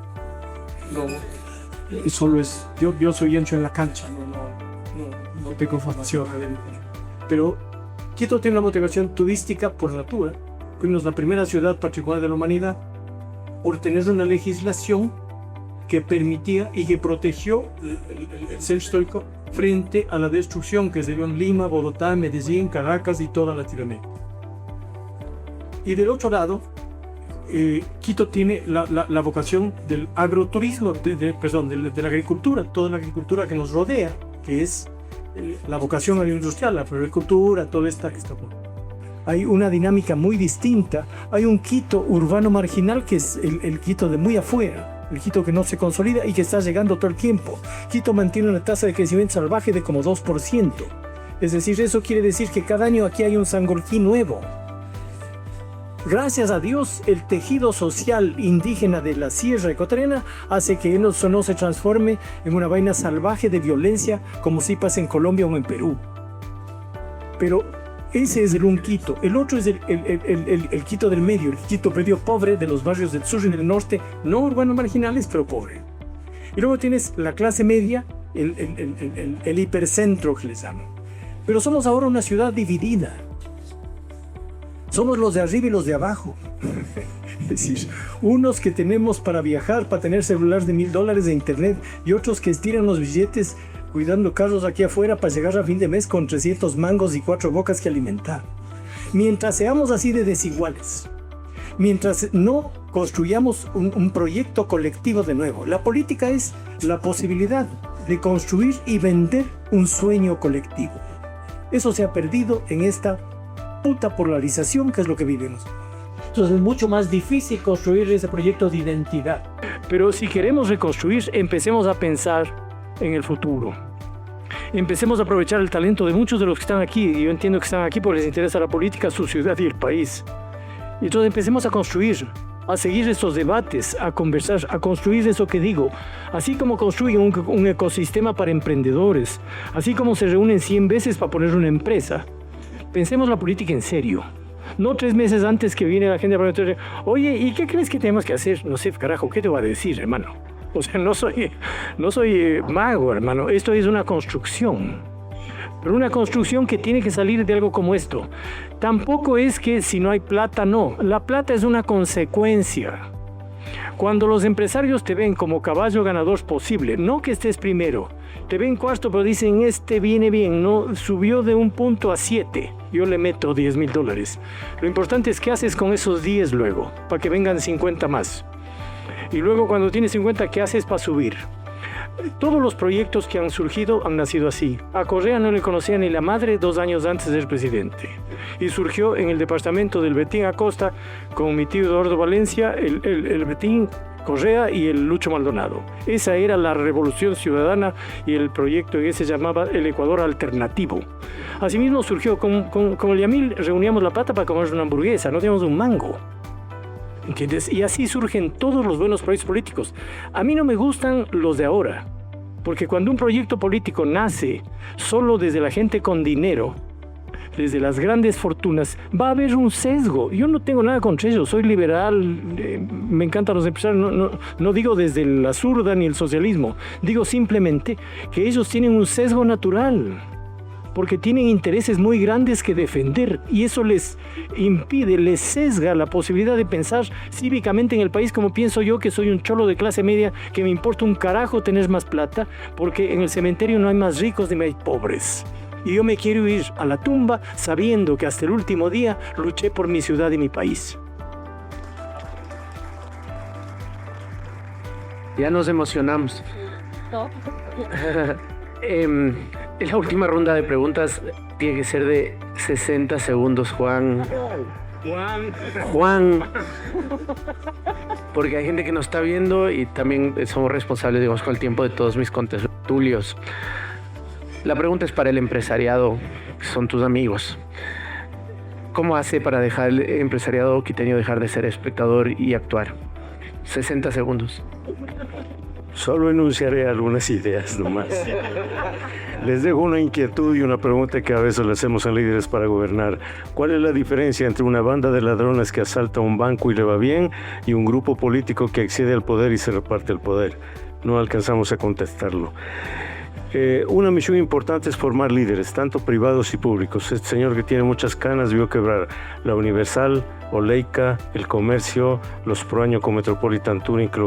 solo es, yo soy ancho en la cancha, no tengo formación, pero Quito tiene una motivación turística por natura. Fuimos la primera ciudad particular de la humanidad por tener una legislación que permitía y que protegió el centro histórico frente a la destrucción que se dio en Lima, Bogotá, Medellín, Caracas y toda Latinoamérica. Y del otro lado, Quito tiene la vocación del agroturismo, de la agricultura, toda la agricultura que nos rodea, que es la vocación agroindustrial, la floricultura, toda esta que está por. Hay una dinámica muy distinta. Hay un Quito urbano marginal que es el Quito de muy afuera, el Quito que no se consolida y que está llegando todo el tiempo. Quito mantiene una tasa de crecimiento salvaje de como 2%. Es decir, eso quiere decir que cada año aquí hay un Sangolquí nuevo. Gracias a Dios, el tejido social indígena de la sierra ecuatoriana hace que eso no se transforme en una vaina salvaje de violencia como si pasa en Colombia o en Perú. Pero ese es un Quito. El otro es el Quito del medio, el Quito medio pobre de los barrios del sur y del norte, no urbanos marginales, pero pobre. Y luego tienes la clase media, el hipercentro que les llaman. Pero somos ahora una ciudad dividida. Somos los de arriba y los de abajo. Es decir, unos que tenemos para viajar, para tener celulares de $1000 de internet, y otros que estiran los billetes cuidando carros aquí afuera para llegar a fin de mes con 300 mangos y 4 bocas que alimentar. Mientras seamos así de desiguales, mientras no construyamos un proyecto colectivo de nuevo, la política es la posibilidad de construir y vender un sueño colectivo. Eso se ha perdido en esta puta polarización que es lo que vivimos. Entonces es mucho más difícil construir ese proyecto de identidad. Pero si queremos reconstruir, empecemos a pensar en el futuro. Empecemos a aprovechar el talento de muchos de los que están aquí. Yo entiendo que están aquí porque les interesa la política, su ciudad y el país. Y entonces empecemos a construir, a seguir estos debates, a conversar, a construir eso que digo. Así como construyen un ecosistema para emprendedores, así como se reúnen 100 veces para poner una empresa. Pensemos la política en serio. No 3 meses antes que viene la gente parlamentaria. Oye, ¿y qué crees que tenemos que hacer? No sé, carajo, ¿qué te va a decir, hermano? O sea, no soy mago, hermano. Esto es una construcción. Pero una construcción que tiene que salir de algo como esto. Tampoco es que si no hay plata, no. La plata es una consecuencia. Cuando los empresarios te ven como caballo ganador posible, no que estés primero, te ven cuarto, pero dicen, este viene bien, no subió de 1 punto a 7, yo le meto $10,000. Lo importante es qué haces con esos 10 luego, para que vengan 50 más. Y luego cuando tienes 50, ¿qué haces para subir? Todos los proyectos que han surgido han nacido así. A Correa no le conocía ni la madre 2 años antes de ser presidente. Y surgió en el departamento del Betín Acosta con mi tío Eduardo Valencia, el Betín Correa y el Lucho Maldonado. Esa era la revolución ciudadana y el proyecto que se llamaba el Ecuador Alternativo. Asimismo surgió con el Yamil, reuníamos la plata para comer una hamburguesa, no teníamos un mango. ¿Entiendes? Y así surgen todos los buenos proyectos políticos. A mí no me gustan los de ahora, porque cuando un proyecto político nace solo desde la gente con dinero, desde las grandes fortunas, va a haber un sesgo. Yo no tengo nada contra ellos, soy liberal, me encantan los empresarios, no digo desde la zurda ni el socialismo, digo simplemente que ellos tienen un sesgo natural, porque tienen intereses muy grandes que defender y eso les impide, les sesga la posibilidad de pensar cívicamente en el país como pienso yo, que soy un cholo de clase media, que me importa un carajo tener más plata, porque en el cementerio no hay más ricos ni más pobres. Y yo me quiero ir a la tumba sabiendo que hasta el último día luché por mi ciudad y mi país. Ya nos emocionamos. La última ronda de preguntas tiene que ser de 60 segundos, Juan. Porque hay gente que nos está viendo y también somos responsables, digamos, con el tiempo de todos mis contertulios. La pregunta es para el empresariado, que son tus amigos. ¿Cómo hace para dejar el empresariado quiteño dejar de ser espectador y actuar? 60 segundos. Solo enunciaré algunas ideas nomás. Les dejo una inquietud y una pregunta que a veces le hacemos a Líderes para Gobernar. ¿Cuál es la diferencia entre una banda de ladrones que asalta un banco y le va bien y un grupo político que accede al poder y se reparte el poder? No alcanzamos a contestarlo. Una misión importante es formar líderes, tanto privados y públicos. Este señor que tiene muchas canas vio quebrar la Universal, Oleica, el comercio, los Proaño con Metropolitan Touring que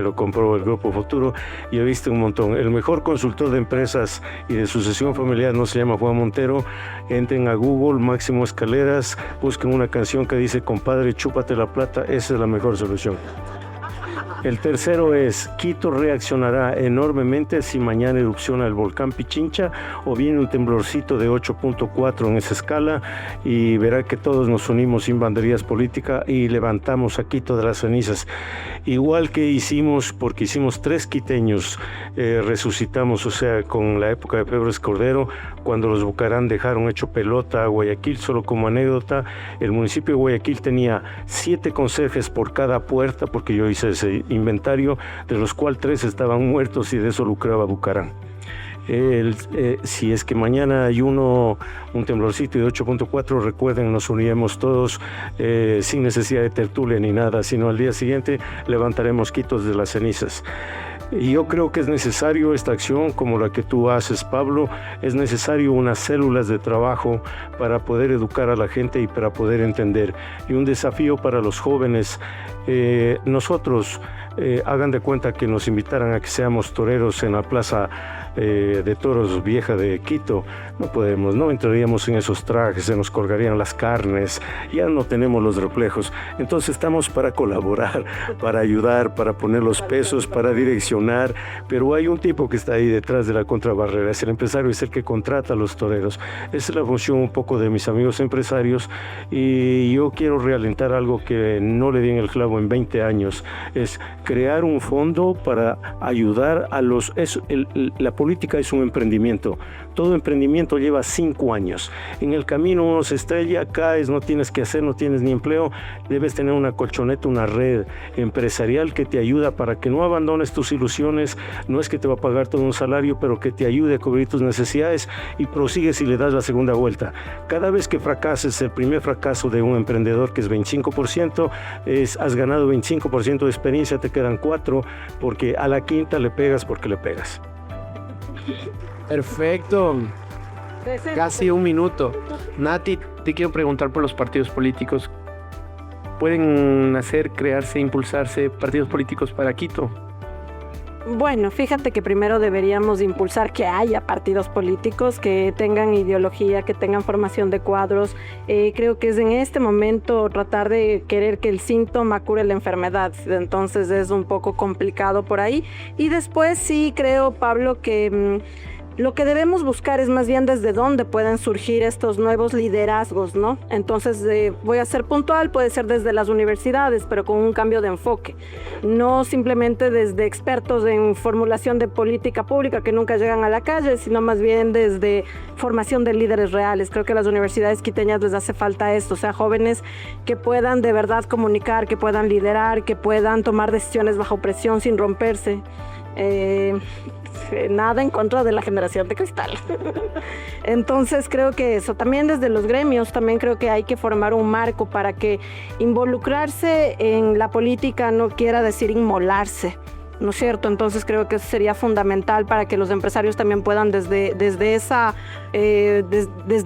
lo compró el Grupo Futuro, y he visto un montón. El mejor consultor de empresas y de sucesión familiar no se llama Juan Montero. Entren a Google, Máximo Escaleras, busquen una canción que dice compadre, chúpate la plata, esa es la mejor solución. El tercero es, Quito reaccionará enormemente si mañana erupciona el volcán Pichincha o viene un temblorcito de 8.4 en esa escala, y verá que todos nos unimos sin banderías políticas y levantamos a Quito de las cenizas. Igual que hicimos, porque hicimos 3 quiteños, resucitamos, o sea, con la época de Febres Cordero, cuando los Bucarán dejaron hecho pelota a Guayaquil. Solo como anécdota, el municipio de Guayaquil tenía 7 conserjes por cada puerta, porque yo hice ese inventario, de los cuales 3 estaban muertos y de eso lucraba Bucarán. Si es que mañana hay un temblorcito de 8.4, recuerden, nos uniremos todos sin necesidad de tertulia ni nada, sino al día siguiente levantaremos Quitos de las cenizas. Y yo creo que es necesario esta acción como la que tú haces, Pablo. Es necesario unas células de trabajo para poder educar a la gente y para poder entender. Y un desafío para los jóvenes. Nosotros, hagan de cuenta que nos invitaran a que seamos toreros en la plaza de toros vieja de Quito. No podemos, no entraríamos en esos trajes, se nos colgarían las carnes, ya no tenemos los reflejos. Entonces estamos para colaborar, para ayudar, para poner los pesos, para direccionar, pero hay un tipo que está ahí detrás de la contrabarrera, es el empresario, es el que contrata a los toreros. Esa es la función un poco de mis amigos empresarios, y yo quiero realentar algo que no le di en el clavo en 20 años, es crear un fondo para ayudar a los... La política es un emprendimiento. Todo emprendimiento lleva 5 años. En el camino uno se estrella, caes, no tienes que hacer, no tienes ni empleo. Debes tener una colchoneta, una red empresarial que te ayuda para que no abandones tus ilusiones. No es que te va a pagar todo un salario, pero que te ayude a cubrir tus necesidades y prosigues y le das la segunda vuelta. Cada vez que fracases, el primer fracaso de un emprendedor, que es 25%, has ganado 25% de experiencia, te quedan 4, porque a la quinta le pegas porque le pegas. Perfecto. Casi un minuto. Nati, te quiero preguntar por los partidos políticos. ¿Pueden crearse, impulsarse partidos políticos para Quito? Bueno, fíjate que primero deberíamos impulsar que haya partidos políticos que tengan ideología, que tengan formación de cuadros. Creo que es en este momento tratar de querer que el síntoma cure la enfermedad, entonces es un poco complicado por ahí. Y después sí creo, Pablo, que lo que debemos buscar es más bien desde dónde pueden surgir estos nuevos liderazgos, ¿no? Entonces, voy a ser puntual, puede ser desde las universidades, pero con un cambio de enfoque. No simplemente desde expertos en formulación de política pública que nunca llegan a la calle, sino más bien desde formación de líderes reales. Creo que a las universidades quiteñas les hace falta esto, o sea, jóvenes que puedan de verdad comunicar, que puedan liderar, que puedan tomar decisiones bajo presión sin romperse. Nada en contra de la generación de cristal. Entonces creo que eso, también desde los gremios, también creo que hay que formar un marco para que involucrarse en la política no quiera decir inmolarse, ¿no es cierto? Entonces creo que eso sería fundamental para que los empresarios también puedan desde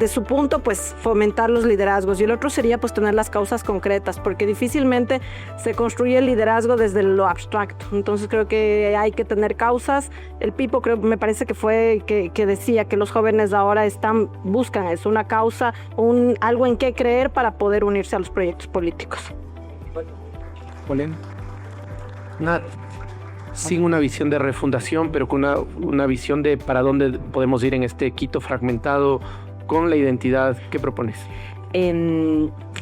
su punto pues fomentar los liderazgos, y el otro sería pues tener las causas concretas, porque difícilmente se construye el liderazgo desde lo abstracto. Entonces creo que hay que tener causas. El Pipo me parece que fue que decía que los jóvenes ahora buscan eso, una causa, algo en qué creer para poder unirse a los proyectos políticos. Nat, sin una visión de refundación, pero con una visión de para dónde podemos ir en este Quito fragmentado con la identidad, ¿qué propones?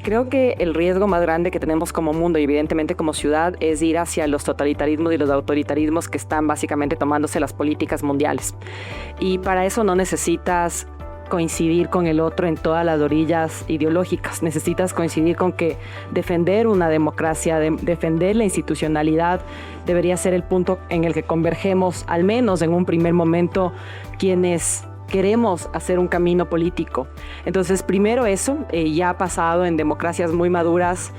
Creo que el riesgo más grande que tenemos como mundo y evidentemente como ciudad es ir hacia los totalitarismos y los autoritarismos que están básicamente tomándose las políticas mundiales. Y para eso no necesitas coincidir con el otro en todas las orillas ideológicas. Necesitas coincidir con que defender una democracia, defender la institucionalidad debería ser el punto en el que convergemos, al menos en un primer momento, quienes queremos hacer un camino político. Entonces, primero eso, ya ha pasado en democracias muy maduras.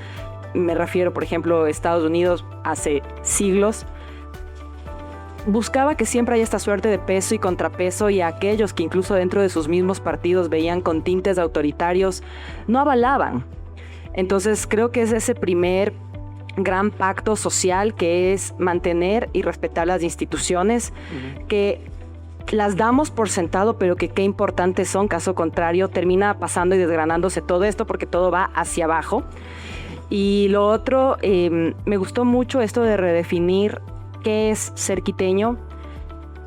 Me refiero, por ejemplo, a Estados Unidos hace siglos. Buscaba que siempre haya esta suerte de peso y contrapeso, y a aquellos que incluso dentro de sus mismos partidos veían con tintes autoritarios no avalaban. Entonces creo que es ese primer gran pacto social, que es mantener y respetar las instituciones, que las damos por sentado, pero que qué importantes son. Caso contrario, termina pasando y desgranándose todo esto porque todo va hacia abajo. Y lo otro, me gustó mucho esto de redefinir qué es ser quiteño,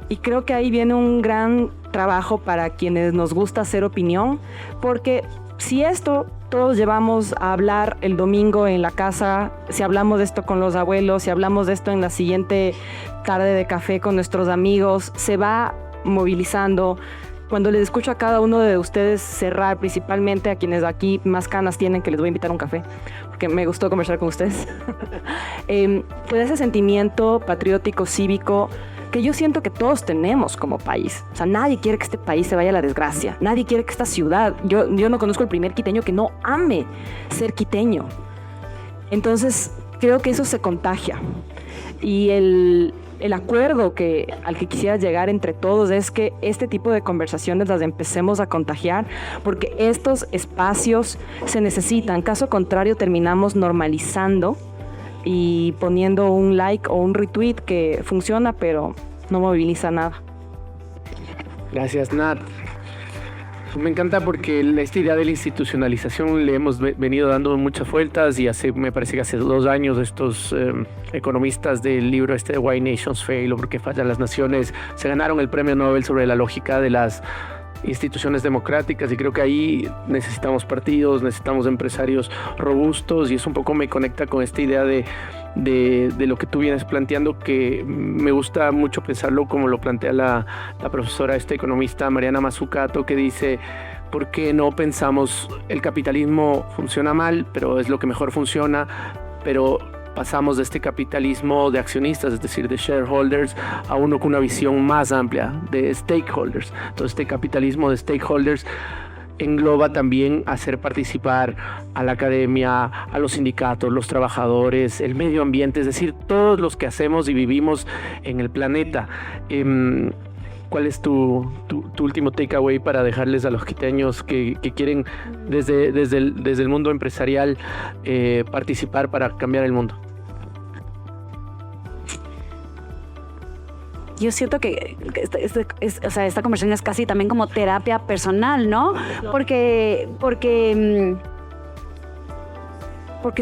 y creo que ahí viene un gran trabajo para quienes nos gusta hacer opinión, porque si esto todos llevamos a hablar el domingo en la casa, si hablamos de esto con los abuelos, si hablamos de esto en la siguiente tarde de café con nuestros amigos, se va movilizando. Cuando les escucho a cada uno de ustedes cerrar, principalmente a quienes aquí más canas tienen, que les voy a invitar a un café, porque me gustó conversar con ustedes, pues ese sentimiento patriótico, cívico, que yo siento que todos tenemos como país. O sea, nadie quiere que este país se vaya a la desgracia. Nadie quiere que esta ciudad... Yo no conozco el primer quiteño que no ame ser quiteño. Entonces, creo que eso se contagia. Y el acuerdo al que quisiera llegar entre todos es que este tipo de conversaciones las empecemos a contagiar, porque estos espacios se necesitan. Caso contrario, terminamos normalizando y poniendo un like o un retweet que funciona, pero no moviliza nada. Gracias, Nat. Me encanta porque esta idea de la institucionalización le hemos venido dando muchas vueltas, y me parece que hace 2 años estos economistas del libro de Why Nations Fail, o Por qué fallan las naciones, se ganaron el premio Nobel sobre la lógica de las instituciones democráticas, y creo que ahí necesitamos partidos, necesitamos empresarios robustos, y eso un poco me conecta con esta idea de lo que tú vienes planteando, que me gusta mucho pensarlo como lo plantea la profesora, esta economista Mariana Mazzucato, que dice: ¿por qué no pensamos el capitalismo funciona mal, pero es lo que mejor funciona, pero pasamos de este capitalismo de accionistas, es decir, de shareholders, a uno con una visión más amplia de stakeholders? Entonces, este capitalismo de stakeholders engloba también hacer participar a la academia, a los sindicatos, los trabajadores, el medio ambiente, es decir, todos los que hacemos y vivimos en el planeta. ¿Cuál es tu último takeaway para dejarles a los quiteños que quieren desde el mundo empresarial participar para cambiar el mundo? Yo siento que esta conversación es casi también como terapia personal, ¿no? Porque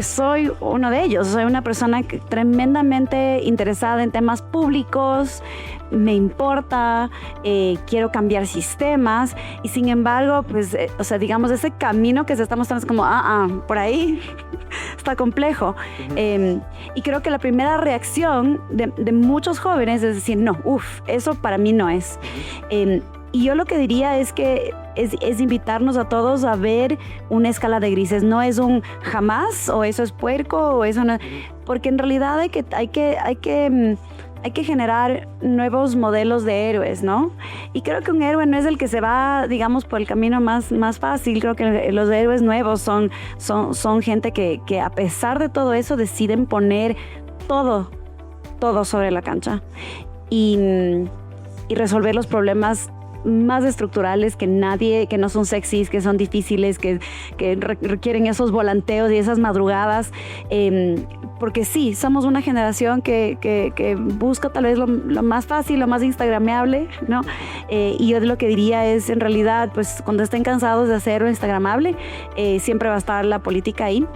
soy uno de ellos. Soy una persona tremendamente interesada en temas públicos, me importa, quiero cambiar sistemas, y sin embargo, pues, digamos, ese camino que se está mostrando es como, por ahí está complejo. Y creo que la primera reacción de muchos jóvenes es decir, no, eso para mí no es. Y yo lo que diría es que es invitarnos a todos a ver una escala de grises. No es un jamás, o eso es puerco, o eso no. Porque en realidad hay que generar nuevos modelos de héroes, ¿no? Y creo que un héroe no es el que se va, digamos, por el camino más fácil. Creo que los héroes nuevos son gente que a pesar de todo eso deciden poner todo sobre la cancha y resolver los problemas más estructurales que no son sexys, que son difíciles, que requieren esos volanteos y esas madrugadas, porque sí, somos una generación que busca tal vez lo más fácil, lo más instagrameable, ¿no? Y yo lo que diría es, en realidad, pues cuando estén cansados de hacer lo instagramable, siempre va a estar la política ahí,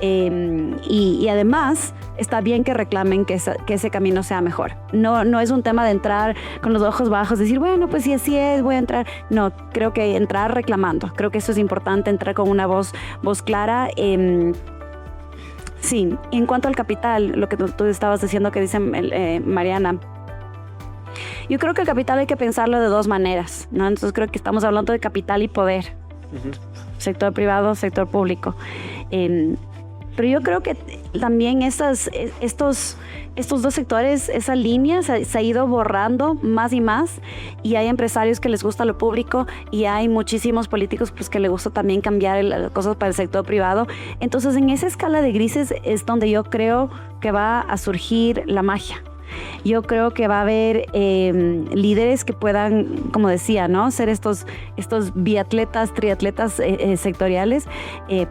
y además está bien que reclamen que ese camino sea mejor. No es un tema de entrar con los ojos bajos, decir, bueno, pues si así es, voy a entrar. No, creo que entrar reclamando. Creo que eso es importante, entrar con una voz clara. Sí, en cuanto al capital, lo que tú estabas diciendo que dice Mariana, yo creo que el capital hay que pensarlo de 2 maneras, ¿no? Entonces creo que estamos hablando de capital y poder. Sector privado, sector público. Pero yo creo que también estos 2 sectores, esa línea se ha ido borrando más y más, y hay empresarios que les gusta lo público, y hay muchísimos políticos pues, que les gusta también cambiar las cosas para el sector privado. Entonces, en esa escala de grises es donde yo creo que va a surgir la magia. yo creo que va a haber líderes que puedan, como decía, ¿no? Ser estos biatletas, triatletas sectoriales,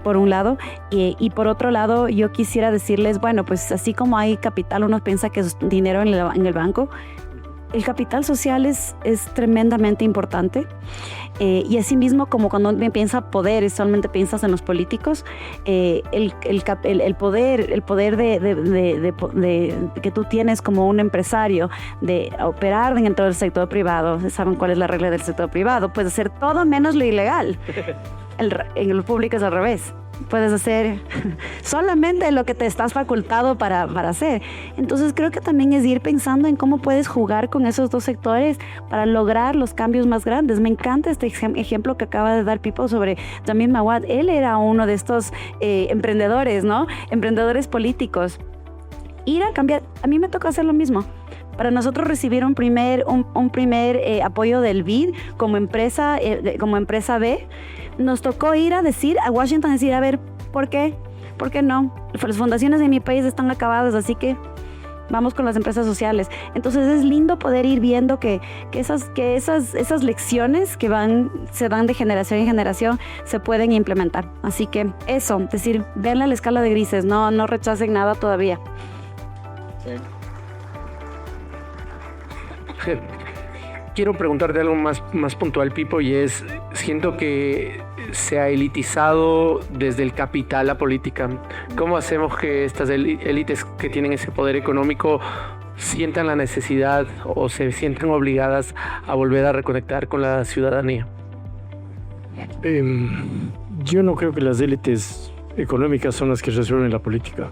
por un lado, y por otro lado, yo quisiera decirles, bueno, pues así como hay capital, uno piensa que es dinero en el banco, el capital social es tremendamente importante. Y asimismo, como cuando uno piensa poder, solamente piensas en los políticos, el poder que tú tienes como un empresario de operar dentro del sector privado, saben cuál es la regla del sector privado, puedes hacer todo menos lo ilegal. En el público es al revés. Puedes hacer solamente lo que te estás facultado para hacer. Entonces creo que también es ir pensando en cómo puedes jugar con esos dos sectores para lograr los cambios más grandes. Me encanta este ejemplo que acaba de dar Pipo sobre Jamil Mawad. Él era uno de estos emprendedores, ¿no? Emprendedores políticos. Ir a cambiar. A mí me tocó hacer lo mismo. Para nosotros recibir un primer apoyo del BID como empresa B, nos tocó ir a Washington, decir, a ver, ¿por qué? ¿Por qué no? Las fundaciones de mi país están acabadas, así que vamos con las empresas sociales. Entonces es lindo poder ir viendo que esas lecciones que se dan de generación en generación se pueden implementar. Así que eso, decir, denle a la escala de grises, no rechacen nada todavía. Quiero preguntarte algo más puntual, Pipo, y es, siento que se ha elitizado desde el capital la política. ¿Cómo hacemos que estas élites que tienen ese poder económico sientan la necesidad o se sientan obligadas a volver a reconectar con la ciudadanía? Yo no creo que las élites económicas son las que resuelven la política.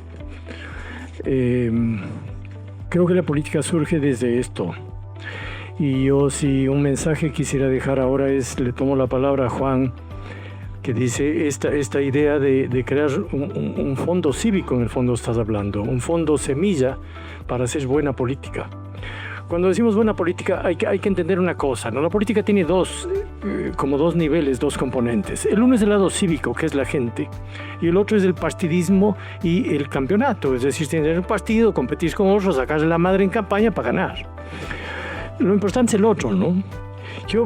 Creo que la política surge desde esto. Y yo, si un mensaje quisiera dejar ahora, le tomo la palabra a Juan, que dice esta idea de crear un fondo cívico, en el fondo estás hablando, un fondo semilla para hacer buena política. Cuando decimos buena política hay que entender una cosa, ¿no? La política tiene dos niveles, dos componentes. El uno es el lado cívico, que es la gente, y el otro es el partidismo y el campeonato, es decir, tener un partido, competir con otros, sacarle la madre en campaña para ganar. Lo importante es el otro, ¿no? Yo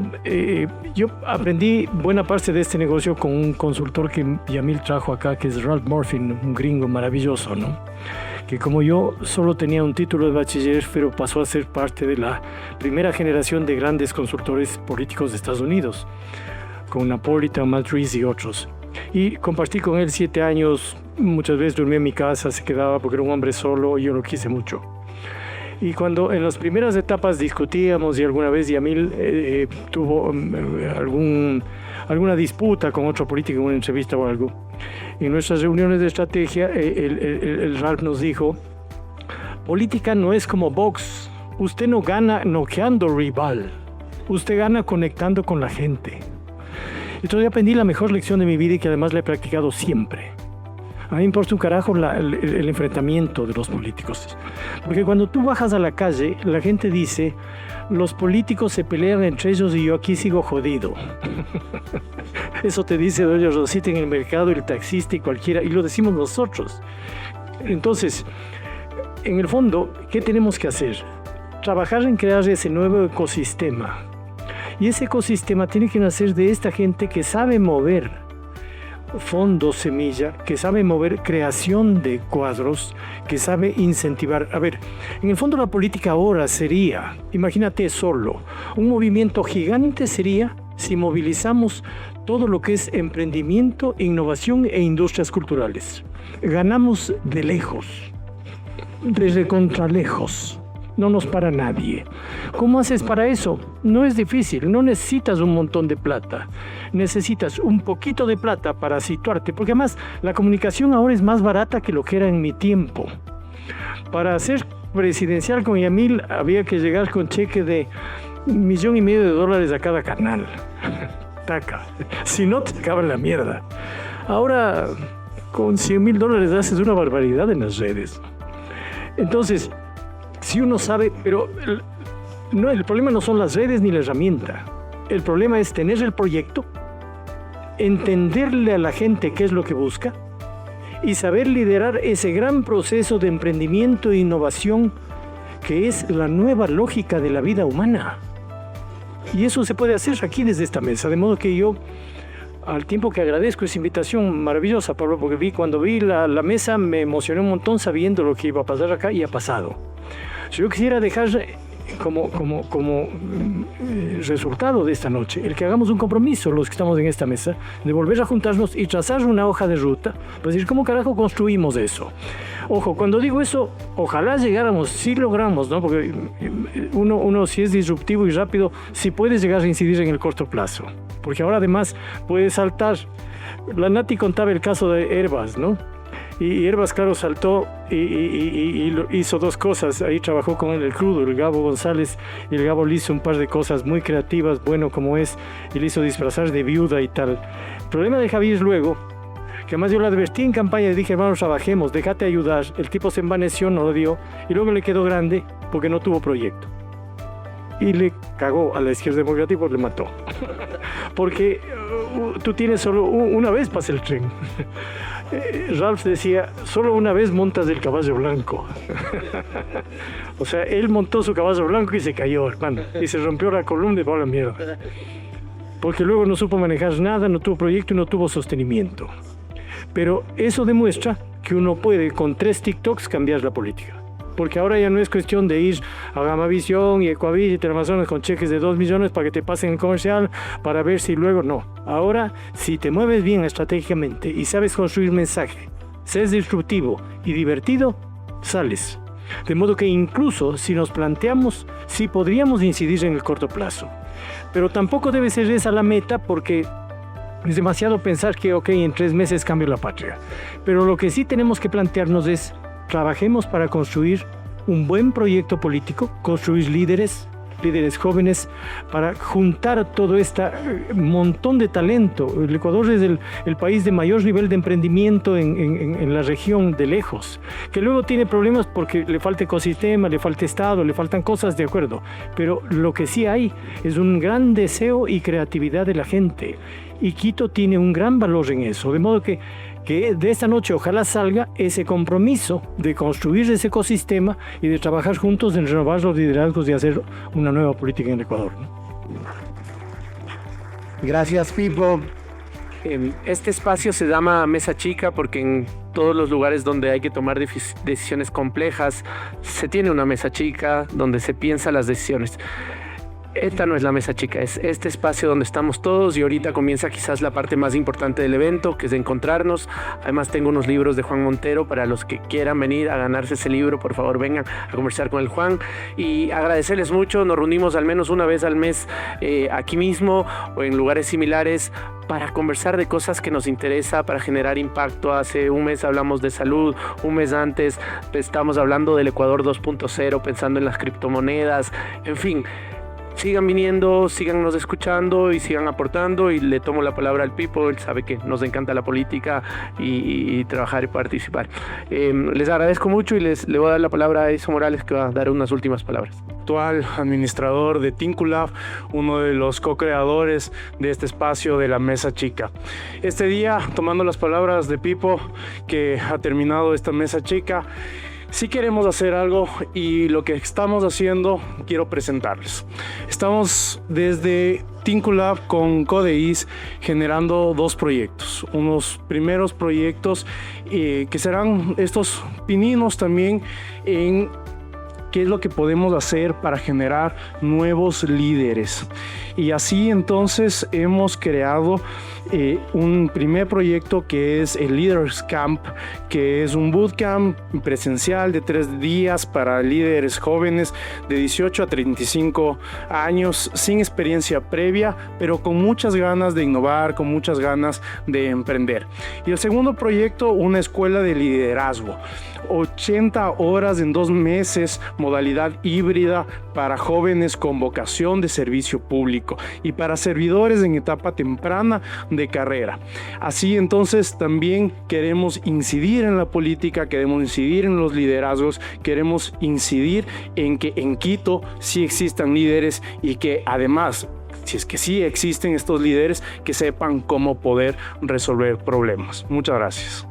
aprendí buena parte de este negocio con un consultor que Yamil trajo acá, que es Ralph Morfin, un gringo maravilloso, ¿no? Que como yo solo tenía un título de bachiller, pero pasó a ser parte de la primera generación de grandes consultores políticos de Estados Unidos, con Napolitan, Matt Rees y otros. Y compartí con él 7 años, muchas veces dormía en mi casa, se quedaba porque era un hombre solo y yo lo quise mucho. Y cuando en las primeras etapas discutíamos y alguna vez Yamil tuvo alguna disputa con otro político en una entrevista o algo, en nuestras reuniones de estrategia el Ralph nos dijo: política no es como box, usted no gana noqueando rival, usted gana conectando con la gente. Entonces aprendí la mejor lección de mi vida y que además la he practicado siempre. A mí me importa un carajo el enfrentamiento de los políticos. Porque cuando tú bajas a la calle, la gente dice: los políticos se pelean entre ellos y yo aquí sigo jodido. Eso te dice doña Rosita en el mercado, el taxista y cualquiera, y lo decimos nosotros. Entonces, en el fondo, ¿qué tenemos que hacer? Trabajar en crear ese nuevo ecosistema. Y ese ecosistema tiene que nacer de esta gente que sabe mover fondo semilla, que sabe mover creación de cuadros, que sabe incentivar. A ver, en el fondo la política ahora sería, imagínate solo, un movimiento gigante sería si movilizamos todo lo que es emprendimiento, innovación e industrias culturales. Ganamos de lejos, desde contralejos. No nos para nadie. ¿Cómo haces para eso? No es difícil, no necesitas un montón de plata. Necesitas un poquito de plata para situarte, porque además la comunicación ahora es más barata que lo que era en mi tiempo. Para ser presidencial con Yamil había que llegar con cheque de $1.5 millones a cada canal. Taca. Si no, te acaba la mierda. Ahora, con $100,000 haces una barbaridad en las redes. Entonces, si uno sabe, pero el problema no son las redes ni la herramienta. El problema es tener el proyecto, entenderle a la gente qué es lo que busca y saber liderar ese gran proceso de emprendimiento e innovación que es la nueva lógica de la vida humana. Y eso se puede hacer aquí desde esta mesa, de modo que yo, al tiempo que agradezco esa invitación maravillosa, Pablo, porque cuando vi la mesa me emocioné un montón sabiendo lo que iba a pasar acá y ha pasado. Yo quisiera dejar como resultado de esta noche el que hagamos un compromiso, los que estamos en esta mesa, de volver a juntarnos y trazar una hoja de ruta para decir cómo carajo construimos eso. Ojo, cuando digo eso, ojalá llegáramos, si logramos, ¿no? Porque uno si es disruptivo y rápido, sí puede llegar a incidir en el corto plazo, porque ahora además puede saltar. La Nati contaba el caso de Herbas, ¿no? Y Herbas, claro, saltó y hizo dos cosas. Ahí trabajó con él el crudo, el Gabo González, y el Gabo le hizo un par de cosas muy creativas, bueno como es, y le hizo disfrazar de viuda y tal. El problema de Javier luego, que además yo lo advertí en campaña y dije, hermano, trabajemos, déjate ayudar. El tipo se envaneció, no lo dio, y luego le quedó grande porque no tuvo proyecto. Y le cagó a la izquierda democrática y le mató. Porque tú tienes solo una vez pasa el tren. Ralph decía, solo una vez montas el caballo blanco. O sea, él montó su caballo blanco y se cayó, hermano. Y se rompió la columna y fue a la mierda. Porque luego no supo manejar nada, no tuvo proyecto y no tuvo sostenimiento. Pero eso demuestra que uno puede con 3 TikToks cambiar la política. Porque ahora ya no es cuestión de ir a Gamavisión y Ecoavis y Teleamazonas con cheques de 2 millones para que te pasen el comercial para ver si luego no. Ahora, si te mueves bien estratégicamente y sabes construir mensaje, seas disruptivo y divertido, sales. De modo que incluso si nos planteamos, sí podríamos incidir en el corto plazo. Pero tampoco debe ser esa la meta porque es demasiado pensar que, ok, en 3 meses cambio la patria. Pero lo que sí tenemos que plantearnos es, trabajemos para construir un buen proyecto político, construir líderes jóvenes, para juntar todo este montón de talento. El Ecuador es el país de mayor nivel de emprendimiento en la región de lejos, que luego tiene problemas porque le falta ecosistema, le falta Estado, le faltan cosas, de acuerdo, pero lo que sí hay es un gran deseo y creatividad de la gente, y Quito tiene un gran valor en eso, de modo que de esta noche ojalá salga ese compromiso de construir ese ecosistema y de trabajar juntos en renovar los liderazgos y hacer una nueva política en el Ecuador, ¿no? Gracias, Pipo. Este espacio se llama Mesa Chica porque en todos los lugares donde hay que tomar decisiones complejas se tiene una mesa chica donde se piensan las decisiones. Esta no es la mesa chica, es este espacio donde estamos todos y ahorita comienza quizás la parte más importante del evento, que es de encontrarnos. Además tengo unos libros de Juan Montero para los que quieran venir a ganarse ese libro, por favor vengan a conversar con el Juan y agradecerles mucho. Nos reunimos al menos una vez al mes aquí mismo o en lugares similares para conversar de cosas que nos interesa, para generar impacto. Hace un mes hablamos de salud, un mes antes estamos hablando del Ecuador 2.0, pensando en las criptomonedas, en fin. Sigan viniendo, síganos escuchando y sigan aportando, y le tomo la palabra al Pipo. Él sabe que nos encanta la política y trabajar y participar. Les agradezco mucho y le voy a dar la palabra a Edison Morales, que va a dar unas últimas palabras. Actual administrador de Tinculab, uno de los co-creadores de este espacio de la Mesa Chica. Este día, tomando las palabras de Pipo, que ha terminado esta Mesa Chica, sí queremos hacer algo y lo que estamos haciendo quiero presentarles. Estamos desde Tinculab con Codeis generando 2 proyectos. Unos primeros proyectos que serán estos pininos también en qué es lo que podemos hacer para generar nuevos líderes. Y así entonces hemos creado un primer proyecto que es el Leaders Camp, que es un bootcamp presencial de 3 días para líderes jóvenes de 18 a 35 años, sin experiencia previa, pero con muchas ganas de innovar, con muchas ganas de emprender. Y el segundo proyecto, una escuela de liderazgo, 80 horas en 2 meses, modalidad híbrida para jóvenes con vocación de servicio público y para servidores en etapa temprana de carrera. Así entonces también queremos incidir en la política, queremos incidir en los liderazgos, queremos incidir en que en Quito sí existan líderes y que además, si es que sí existen estos líderes, que sepan cómo poder resolver problemas. Muchas gracias.